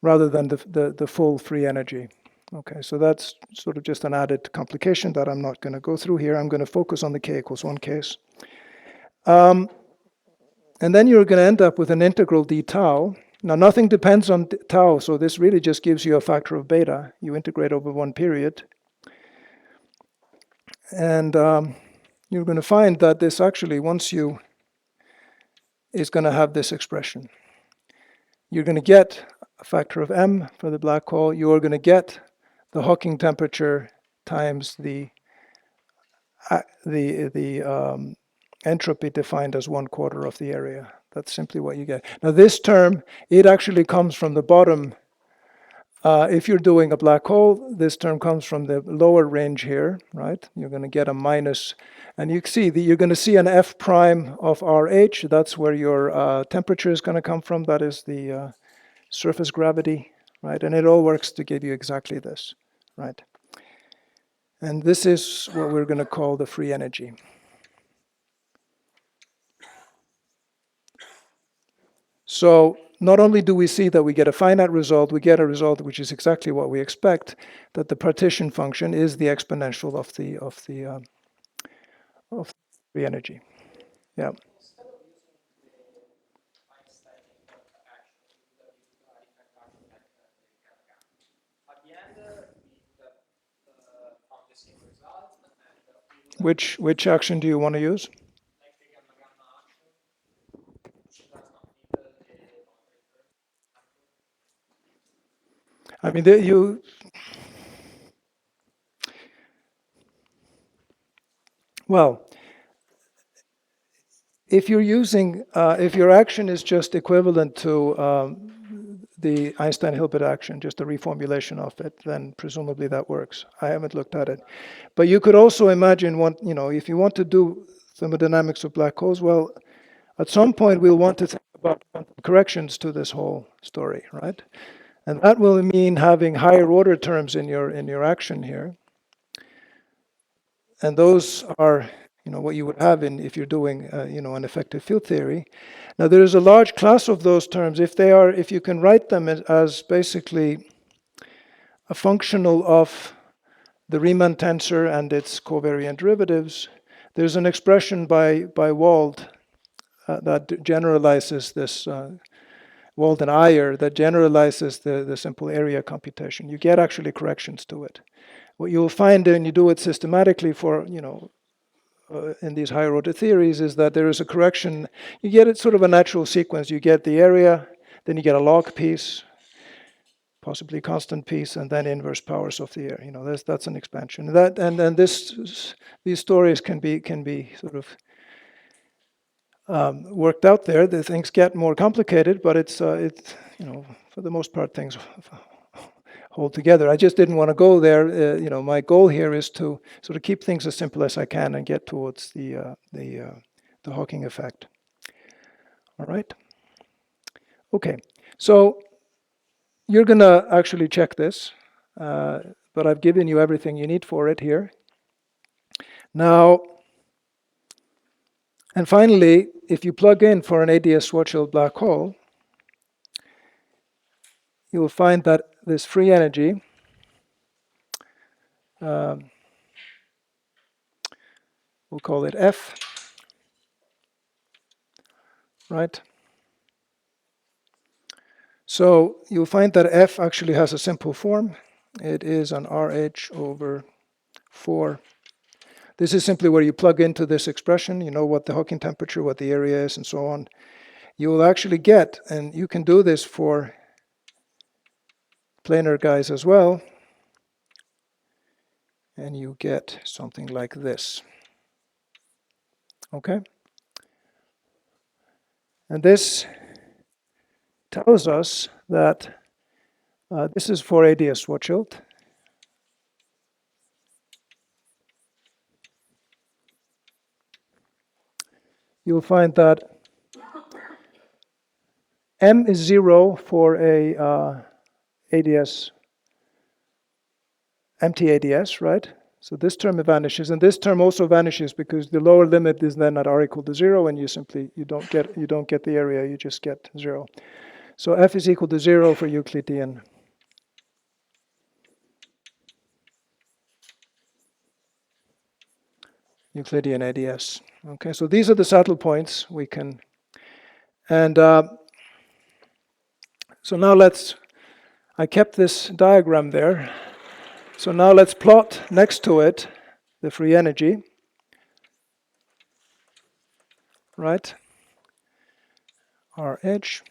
rather than the full free energy. Okay, so that's sort of just an added complication that I'm not going to go through here. I'm going to focus on the k equals 1 case. And then you're going to end up with an integral d tau. Now, nothing depends on tau, so this really just gives you a factor of beta. You integrate over one period. And you're going to find that this actually, is going to have this expression. You're going to get a factor of m for the black hole. You are going to get the Hawking temperature times the entropy defined as 1/4 of the area. That's simply what you get. Now this term, it actually comes from the bottom. If you're doing a black hole, this term comes from the lower range here, right? You're going to get a minus, and you see that you're going to see an f prime of RH. That's where your temperature is going to come from. That is the surface gravity, right? And it all works to give you exactly this, right? And this is what we're going to call the free energy. So not only do we see that we get a finite result, we get a result which is exactly what we expect, that the partition function is the exponential of the free energy. Yeah. Which action do you want to use? I mean, well, if you're using, if your action is just equivalent to the Einstein-Hilbert action, just a reformulation of it, then presumably that works. I haven't looked at it. But you could also imagine if you want to do thermodynamics of black holes, well, at some point we'll want to think about corrections to this whole story, right? And that will mean having higher order terms in your action here. And those are what you would have if you're doing an effective field theory. Now there is a large class of those terms. If you can write them as basically a functional of the Riemann tensor and its covariant derivatives, there's an expression by Wald that generalizes this. Wald and Ayer that generalizes the simple area computation. You get actually corrections to it. What you'll find when you do it systematically for in these higher order theories is that there is a correction. You get it sort of a natural sequence. You get the area, then you get a log piece, possibly constant piece, and then inverse powers of the air. You know, that's an expansion. That and then these stories can be sort of worked out there. The things get more complicated, but it's you know, for the most part things hold together. I just didn't want to go there. You know, my goal here is to sort of keep things as simple as I can and get towards the Hawking effect. All right. Okay. So you're going to actually check this, but I've given you everything you need for it here. Now, and finally, if you plug in for an ADS Schwarzschild black hole, you will find that this free energy we'll call it F, right? So you'll find that F actually has a simple form. It is an RH over 4. This is simply where you plug into this expression, you know what the Hawking temperature, what the area is, and so on. You will actually get, and you can do this for planar guys as well, and you get something like this. Okay? And this tells us that this is for ADS Schwarzschild. You'll find that M is 0 for a ADS, empty ADS, right? So this term vanishes, and this term also vanishes because the lower limit is then at r equal to 0, and you don't get the area, you just get 0. So F is equal to 0 for Euclidean. Euclidean ADS. Okay, so these are the saddle points we can, and so now I kept this diagram there. So now let's plot next to it the free energy, right? RH.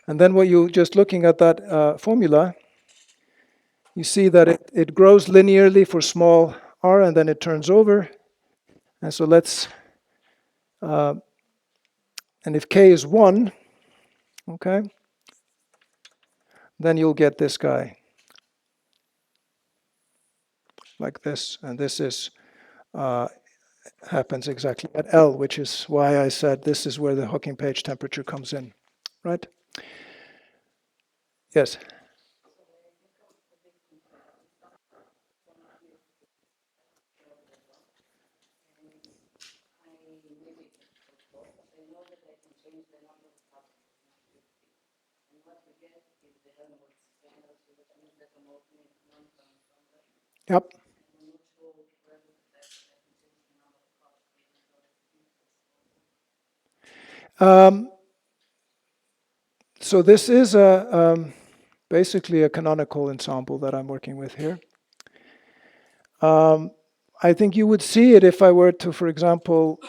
And then what you just looking at that formula, you see that it grows linearly for small r and then it turns over. And so and if k is 1, okay, then you'll get this guy like this. And this is happens exactly at L, which is why I said this is where the Hawking page temperature comes in, right? Yes. Yep. So this is basically a canonical ensemble that I'm working with here. I think you would see it if I were to, for example,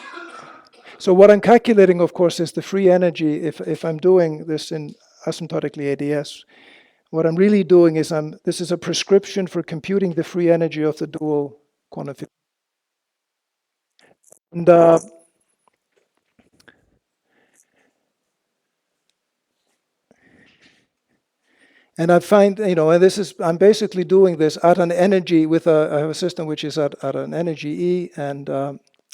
so what I'm calculating, of course, is the free energy. If I'm doing this in asymptotically ADS, what I'm really doing is this is a prescription for computing the free energy of the dual quantum field. And I find, you know, and I'm basically doing this at an energy I have a system which is at an energy E and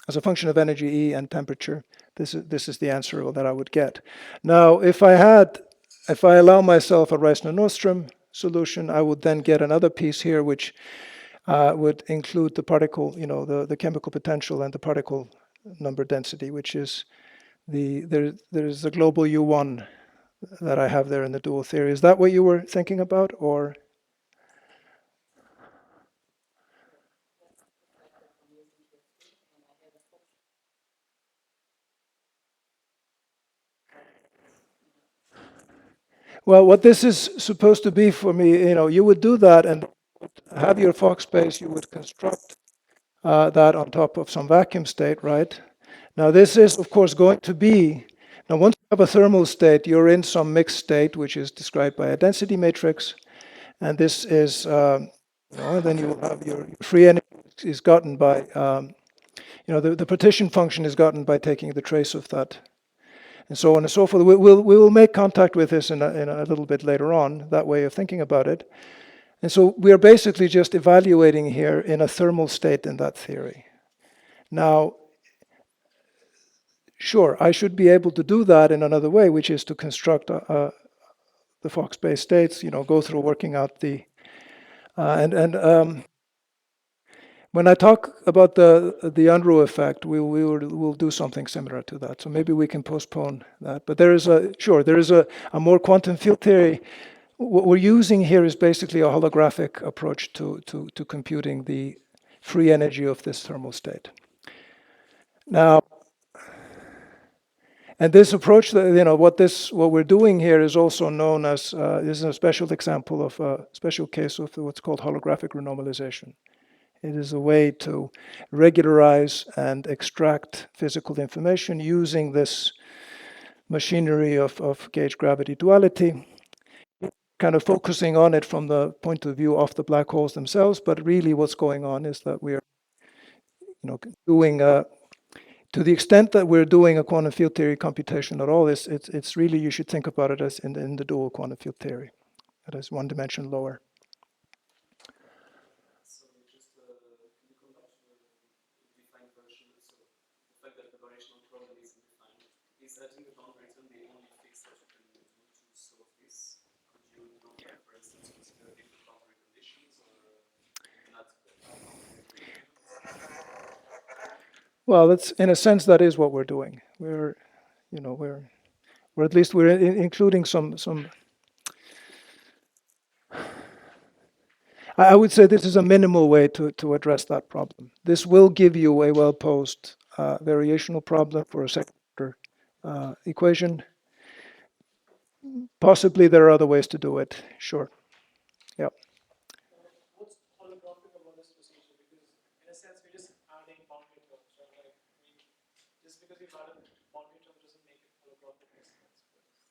as a function of energy E and temperature. This is the answer that I would get. Now, if I allow myself a Reissner-Nordström solution, I would then get another piece here which would include the particle, you know, the chemical potential and the particle number density, which is there's the global U1 that I have there in the dual theory. Is that what you were thinking about, or? Well, what this is supposed to be for me, you know, you would do that and have your Fock space, you would construct that on top of some vacuum state, right? Now this is, of course, going to be Now, once you have a thermal state, you're in some mixed state, which is described by a density matrix. And this is, then you will have your free energy is gotten by, the partition function is gotten by taking the trace of that, and so on and so forth. We will make contact with this in a little bit later on, that way of thinking about it. And so we are basically just evaluating here in a thermal state in that theory. Now, sure, I should be able to do that in another way, which is to construct the Fox-based states, go through working out the, when I talk about the Unruh effect, we'll do something similar to that. So maybe we can postpone that. But there is a more quantum field theory. What we're using here is basically a holographic approach to computing the free energy of this thermal state. Now, and this approach, what we're doing here is also known as, this is a special example of a special case of what's called holographic renormalization. It is a way to regularize and extract physical information using this machinery of gauge gravity duality, kind of focusing on it from the point of view of the black holes themselves. But really what's going on is that we're doing, to the extent that we're doing a quantum field theory computation at all, it's really, you should think about it as in the dual quantum field theory, that is one dimension lower. Well, that's, in a sense, that is what we're doing. We're at least we're including some. I would say this is a minimal way to address that problem. This will give you a well-posed variational problem for a second order equation. Possibly there are other ways to do it. Sure. Yeah. What's holographic about this procedure? Because in a sense, we're just adding boundary terms, right? Like, just because we've added boundary terms doesn't make it holographic.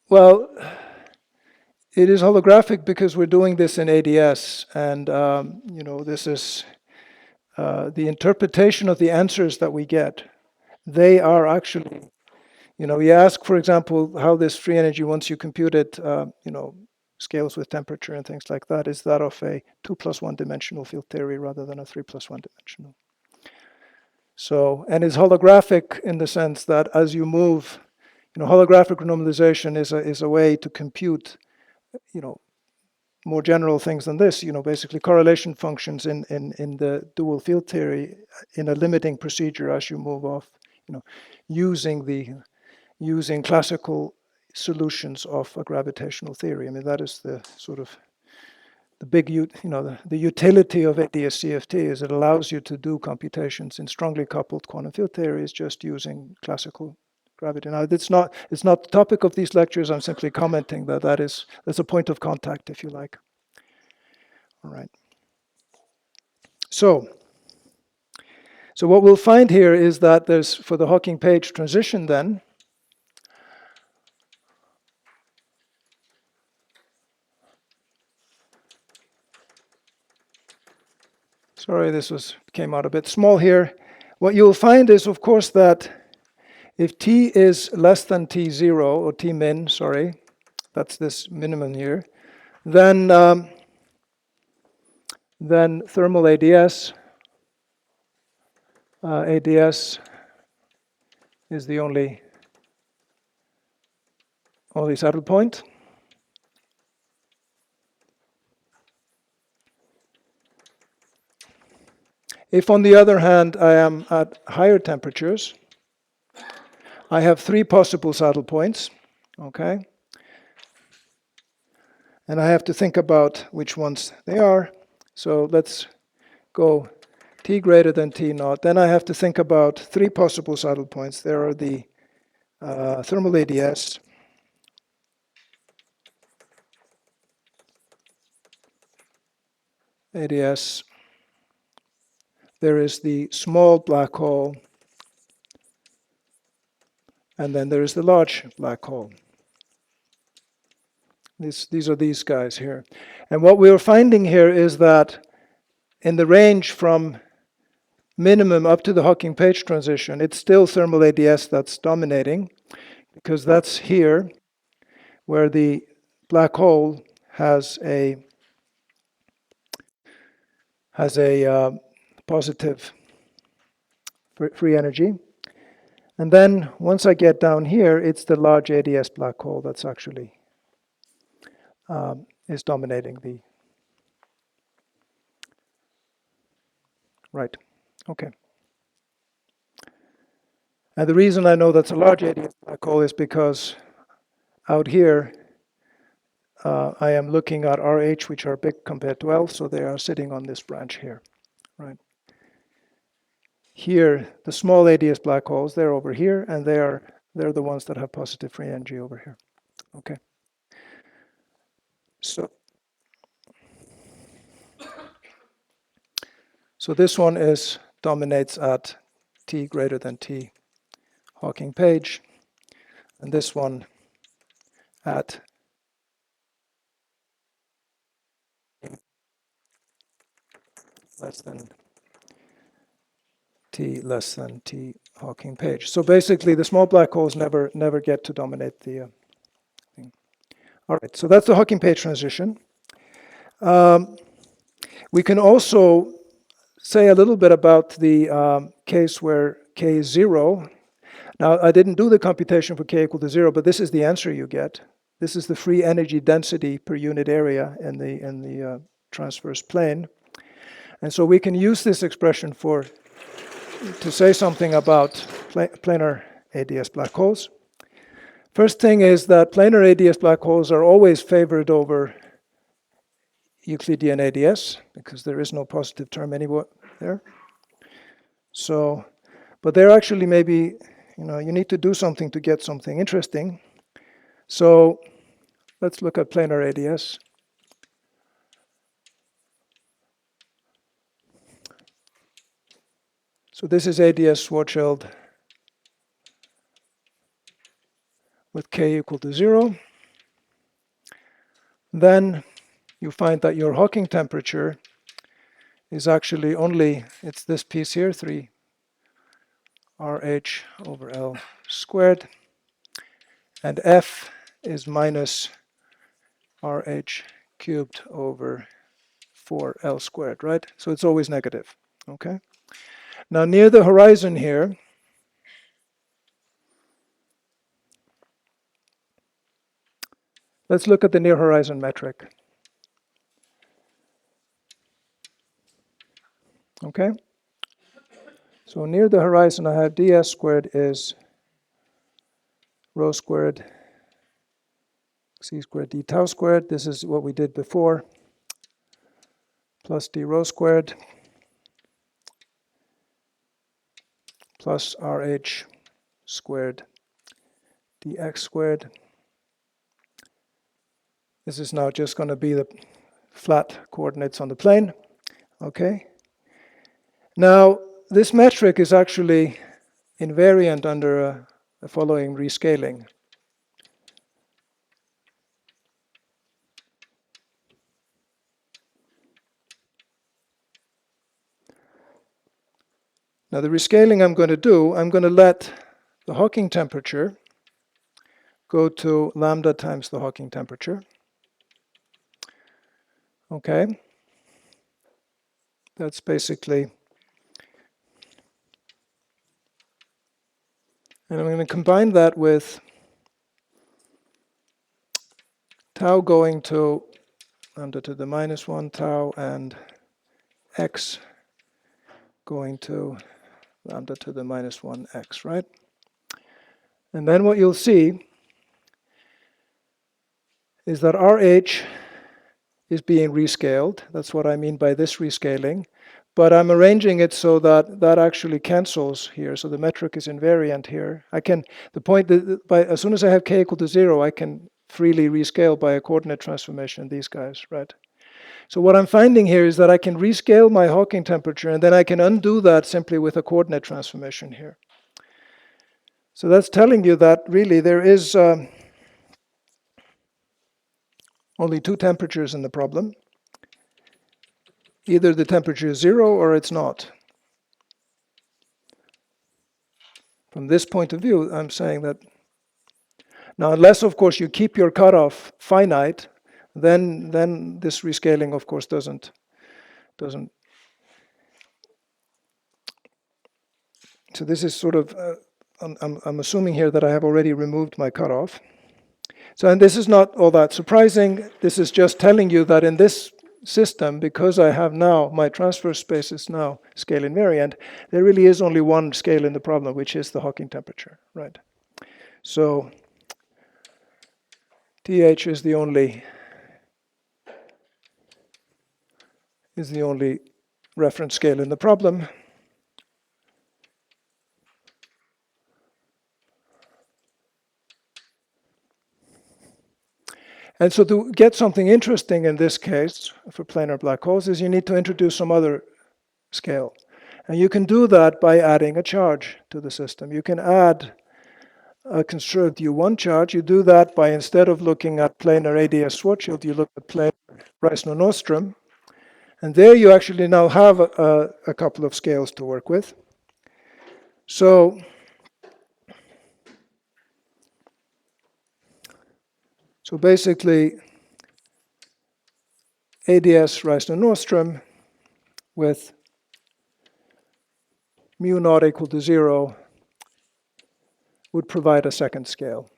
Well, it is holographic because we're doing this in ADS, and this is the interpretation of the answers that we get. They are actually, you ask, for example, how this free energy, once you compute it, scales with temperature and things like that, is that of a 2+1 dimensional field theory rather than a 3+1 dimensional. So, and it's holographic in the sense that as you move, holographic renormalization is a way to compute, more general things than this, basically correlation functions in the dual field theory in a limiting procedure as you move off, using classical solutions of a gravitational theory. I mean, that is the sort of the big, the utility of ADS-CFT is it allows you to do computations in strongly coupled quantum field theories just using classical gravity. Now, it's not the topic of these lectures. I'm simply commenting that that's a point of contact, if you like. All right. So what we'll find here is that there's, for the Hawking-Page transition then, sorry, this came out a bit small here. What you'll find is, of course, that if t is less than t0, or t min, sorry, that's this minimum here, then thermal ADS is the only saddle point. If, on the other hand, I am at higher temperatures, I have 3 possible saddle points, okay? And I have to think about which ones they are. So let's go t greater than t naught. Then I have to think about 3 possible saddle points. There are the thermal ADS, there is the small black hole, And then there is the large black hole. These are these guys here. And what we're finding here is that in the range from minimum up to the Hawking-Page transition, it's still thermal ADS that's dominating, because that's here where the black hole has a positive free energy. And then once I get down here, it's the large ADS black hole that's actually is dominating the. Right. Okay. And the reason I know that's a large ADS black hole is because out here I am looking at RH, which are big compared to L, so they are sitting on this branch here. Right. Here, the small ADS black holes, they're over here, and they're the ones that have positive free energy over here. Okay. So this one dominates at T greater than T Hawking-Page, and this one at less than T less than T Hawking-Page. So basically, the small black holes never get to dominate the thing. All right, so that's the Hawking-Page transition. We can also say a little bit about the case where K is 0. Now, I didn't do the computation for K equal to 0, but this is the answer you get. This is the free energy density per unit area in the transverse plane. And so we can use this expression to say something about planar ADS black holes. First thing is that planar ADS black holes are always favored over Euclidean ADS because there is no positive term anywhere there. So, but they're actually maybe, you need to do something to get something interesting. So let's look at planar ADS. So this is ADS Schwarzschild with K equal to 0. Then you find that your Hawking temperature is actually it's this piece here, 3 RH over L squared. And F is minus RH cubed over 4L squared, right? So it's always negative, okay? Now near the horizon here, let's look at the near horizon metric. Okay? So near the horizon I have ds squared is rho squared c squared d tau squared. This is what we did before, plus d rho squared plus RH squared dx squared. This is now just going to be the flat coordinates on the plane. Okay. Now, this metric is actually invariant under the following rescaling. Now, the rescaling I'm going to do, I'm going to let the Hawking temperature go to lambda times the Hawking temperature. Okay. That's basically, and I'm going to combine that with tau going to lambda to the minus 1 tau and x going to lambda to the minus 1 x, right? And then what you'll see is that RH is being rescaled. That's what I mean by this rescaling. But I'm arranging it so that that actually cancels here. So the metric is invariant here. As soon as I have k equal to 0, I can freely rescale by a coordinate transformation these guys, right? So what I'm finding here is that I can rescale my Hawking temperature, and then I can undo that simply with a coordinate transformation here. So that's telling you that really there is only two temperatures in the problem. Either the temperature is 0 or it's not. From this point of view, I'm saying that now, unless of course you keep your cutoff finite, then this rescaling of course doesn't. So this is sort of I'm assuming here that I have already removed my cutoff. So, and this is not all that surprising. This is just telling you that in this system, because I have now, my transfer space is now scale invariant, there really is only one scale in the problem, which is the Hawking temperature, right? So TH is the only reference scale in the problem. And so to get something interesting in this case for planar black holes is you need to introduce some other scale. And you can do that by adding a charge to the system. You can add a conserved U1 charge. You do that by, instead of looking at planar ADS Schwarzschild, you look at planar Reissner-Nostrum. And there you actually now have a couple of scales to work with. So basically, ADS Reissner-Nostrum with mu naught equal to 0 would provide a second scale.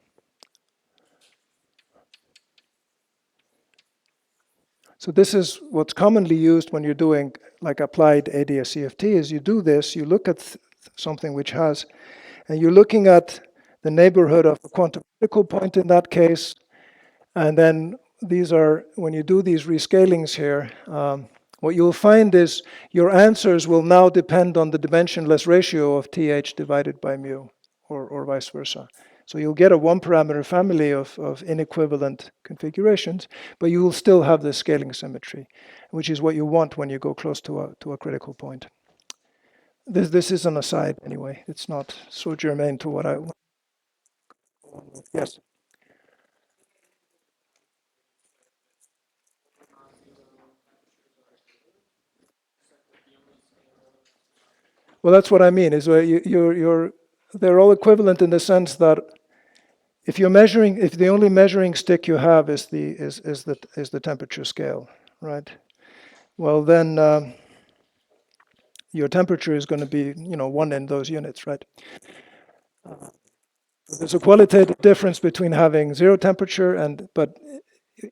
So this is what's commonly used when you're doing like applied ADS CFT is you do this, you look at something which has, and you're looking at the neighborhood of a quantum critical point in that case, and then these are, when you do these rescalings here, what you'll find is your answers will now depend on the dimensionless ratio of TH divided by mu, or vice versa. So you'll get a one-parameter family of inequivalent configurations, but you will still have the scaling symmetry, which is what you want when you go close to a critical point. This is an aside anyway. It's not so germane to what I want. Yes. Well, that's what I mean. Is they're all equivalent in the sense that if the only measuring stick you have is the temperature scale, right? Well, then your temperature is going to be, one in those units, right? There's a qualitative difference between having zero temperature but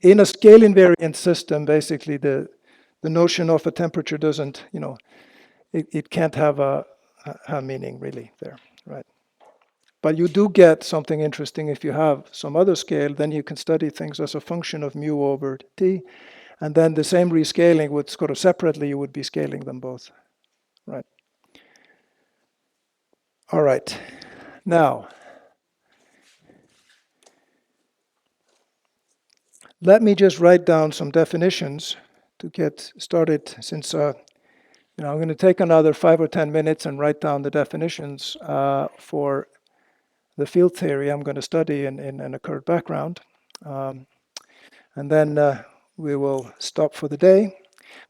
in a scale invariant system, basically the notion of a temperature doesn't, it can't have a meaning really there, right? But you do get something interesting if you have some other scale, then you can study things as a function of mu over t, and then the same rescaling would sort of separately, you would be scaling them both, right? All right, now, let me just write down some definitions to get started, since I'm going to take another 5 or 10 minutes and write down the definitions for the field theory I'm going to study in a curved background. And then we will stop for the day.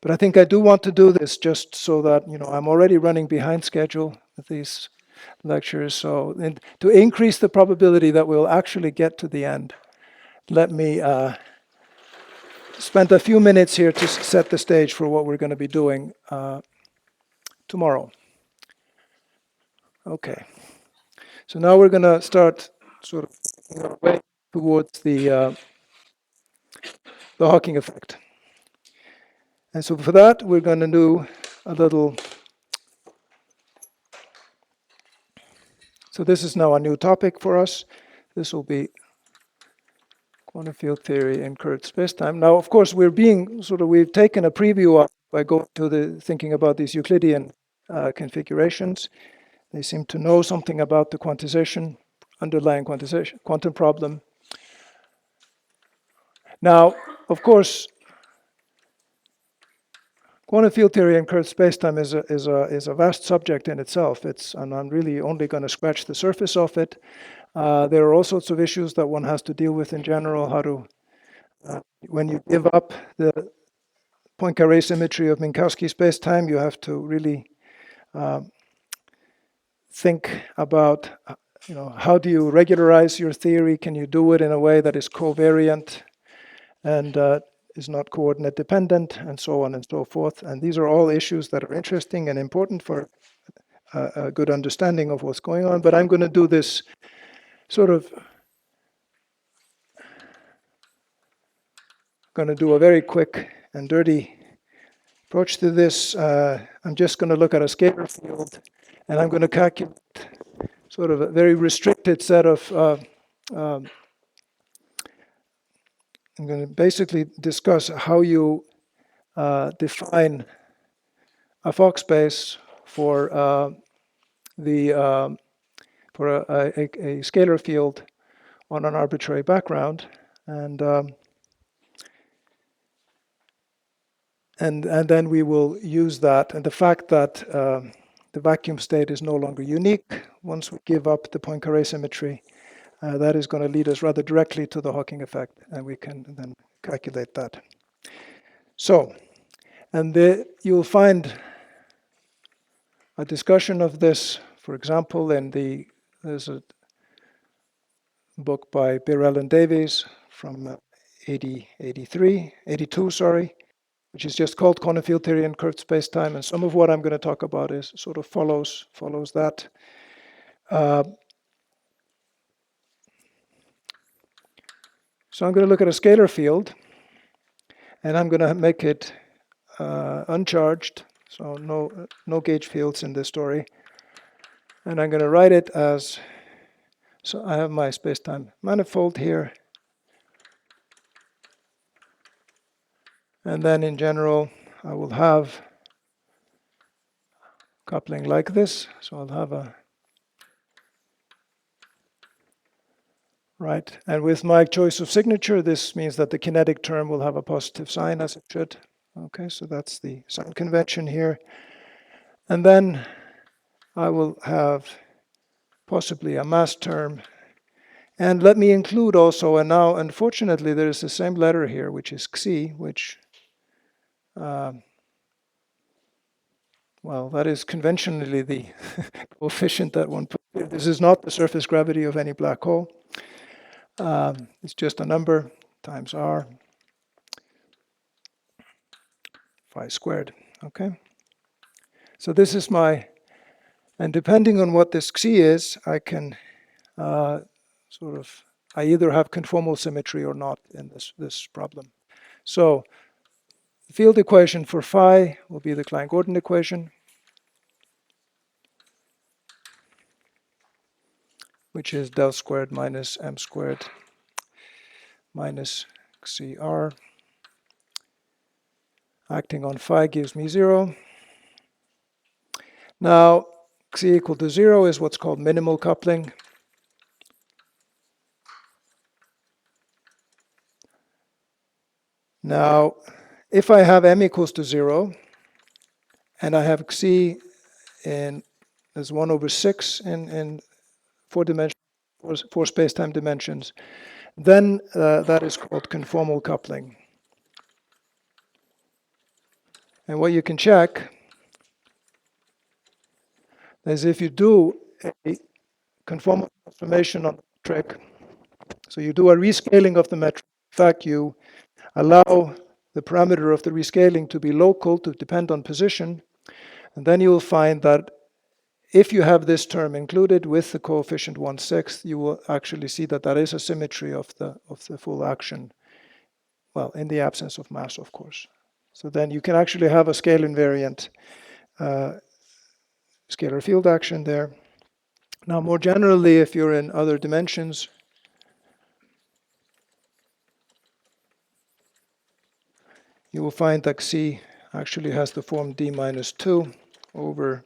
But I think I do want to do this just so that, I'm already running behind schedule with these lectures. So to increase the probability that we'll actually get to the end, let me spend a few minutes here to set the stage for what we're going to be doing tomorrow. Okay. So now we're going to start sort of making our way towards the Hawking effect. And so for that, we're going to do a little. So this is now a new topic for us. This will be quantum field theory in curved spacetime. Now, of course, we've taken a preview of by going to thinking about these Euclidean configurations. They seem to know something about the quantization, underlying quantization, quantum problem. Now, of course, Quantum field theory and curved spacetime is a vast subject in itself. And I'm really only going to scratch the surface of it. There are all sorts of issues that one has to deal with in general. How to, when you give up the Poincare symmetry of Minkowski spacetime, you have to really think about, how do you regularize your theory? Can you do it in a way that is covariant and is not coordinate dependent, and so on and so forth? And these are all issues that are interesting and important for a good understanding of what's going on. But I'm going to do this sort of, going to do a very quick and dirty approach to this. I'm just going to look at a scalar field, and I'm going to calculate sort of a very restricted set of, I'm going to basically discuss how you define a Fock space for for a scalar field on an arbitrary background, and then we will use that, and the fact that the vacuum state is no longer unique once we give up the Poincare symmetry. That is going to lead us rather directly to the Hawking effect, and we can then calculate that. So, and you'll find a discussion of this, for example, there's a book by Birrell and Davies from 82, sorry, which is just called Quantum Field Theory and Curved Spacetime, and some of what I'm going to talk about is sort of follows that. So I'm going to look at a scalar field, and I'm going to make it uncharged, so no gauge fields in this story. And I'm going to write it as, so I have my spacetime manifold here. And then in general, I will have coupling like this. So I'll have a, right. And with my choice of signature, this means that the kinetic term will have a positive sign, as it should. Okay, so that's the sign convention here. And then I will have possibly a mass term. And let me include also, and now unfortunately there is the same letter here, which is Xi, which, well, that is conventionally the coefficient that one puts here. This is not the surface gravity of any black hole. It's just a number times r phi squared, okay? So this is my, and depending on what this Xi is, I can I either have conformal symmetry or not in this problem. So the field equation for phi will be the Klein-Gordon equation, which is del squared minus m squared minus Xr. Acting on phi gives me 0. Now, Xi equal to 0 is what's called minimal coupling. Now, if I have m equals to 0, and I have Xi as 1 over 6 in 4 space-time dimensions, then that is called conformal coupling. And what you can check is if you do a conformal transformation on the metric, so you do a rescaling of the metric, in fact, you allow the parameter of the rescaling to be local, to depend on position, and then you will find that if you have this term included with the coefficient 1/6, you will actually see that that is a symmetry of the full action, well, in the absence of mass, of course. So then you can actually have a scale invariant scalar field action there. Now, more generally, if you're in other dimensions, you will find that Xi actually has the form d minus 2 over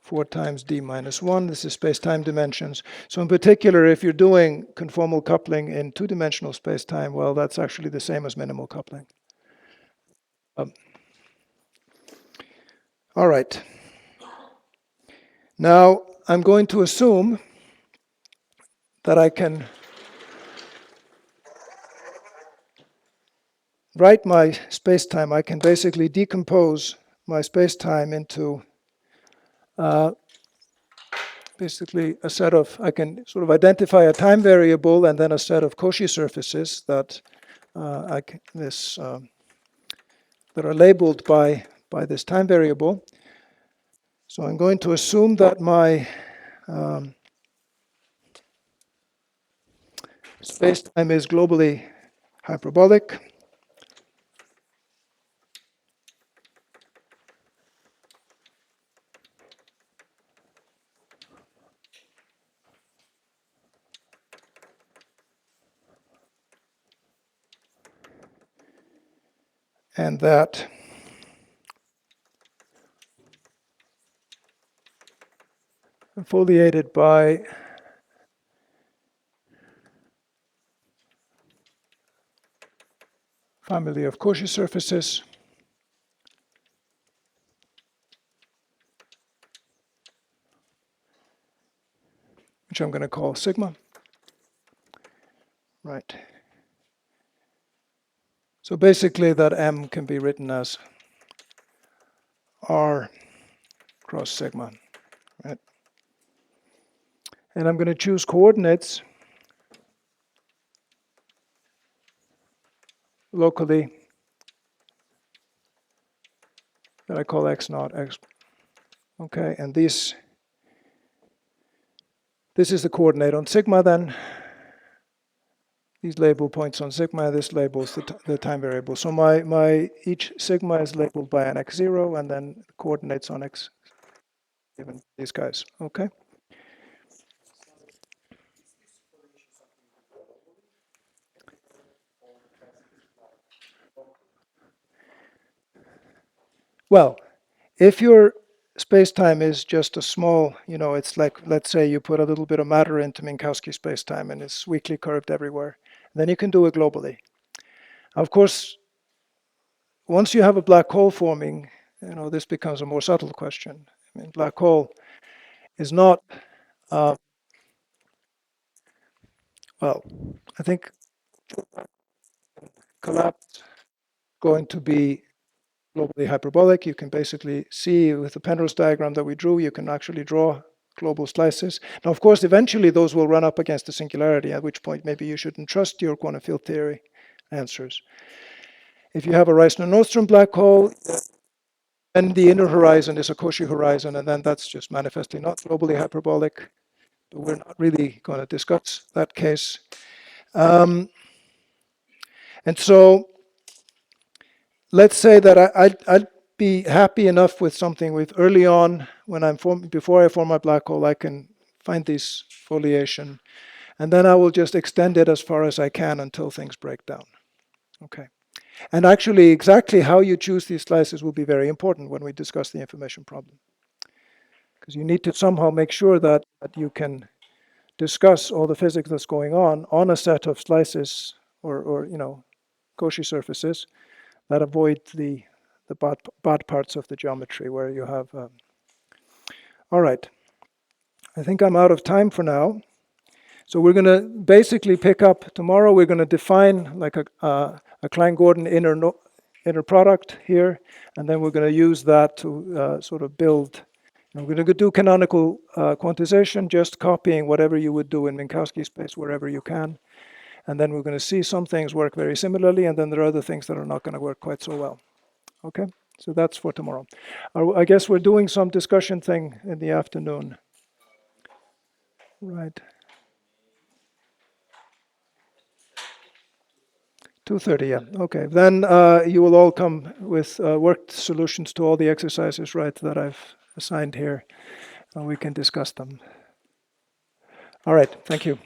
4 times d minus 1. This is space-time dimensions. So in particular, if you're doing conformal coupling in two-dimensional space-time, well, that's actually the same as minimal coupling. All right. Now I'm going to assume that I can write my space-time. I can basically decompose my space-time into basically a set of, I can sort of identify a time variable and then a set of Cauchy surfaces that that are labeled by this time variable. So I'm going to assume that my space-time is globally hyperbolic. And that foliated by family of Cauchy surfaces, which I'm going to call sigma. Right. So basically that M can be written as R cross sigma. Right. And I'm going to choose coordinates locally that I call x naught, x. Okay, and this is the coordinate on sigma then. These label points on sigma, this labels the time variable. So my each sigma is labeled by an x0 and then coordinates on x given these guys. Okay. Well, if your space-time is just a small, it's like, let's say you put a little bit of matter into Minkowski space-time and it's weakly curved everywhere, then you can do it globally. Of course, once you have a black hole forming, this becomes a more subtle question. I mean, black hole is not, well, I think collapse going to be globally hyperbolic. You can basically see with the Penrose diagram that we drew, you can actually draw global slices. Now, of course, eventually those will run up against the singularity, at which point maybe you shouldn't trust your quantum field theory answers. If you have a Reissner-Nordstrom black hole, then the inner horizon is a Cauchy horizon, and then that's just manifestly not globally hyperbolic. But we're not really going to discuss that case. And so let's say that I'd be happy enough with something with early on when before I form my black hole, I can find this foliation, and then I will just extend it as far as I can until things break down. Okay. And actually, exactly how you choose these slices will be very important when we discuss the information problem, because you need to somehow make sure that you can discuss all the physics that's going on a set of slices or Cauchy surfaces that avoid the bad parts of the geometry where you have. All right, I think I'm out of time for now. So we're going to basically pick up tomorrow. We're going to define like a Klein-Gordon inner product here, and then we're going to use that to sort of build. We're going to do canonical quantization, just copying whatever you would do in Minkowski space wherever you can. And then we're going to see some things work very similarly, and then there are other things that are not going to work quite so well. Okay, so that's for tomorrow. I guess we're doing some discussion thing in the afternoon. Right. 2:30, yeah. Okay, then you will all come with worked solutions to all the exercises, right, that I've assigned here, and we can discuss them. All right, thank you.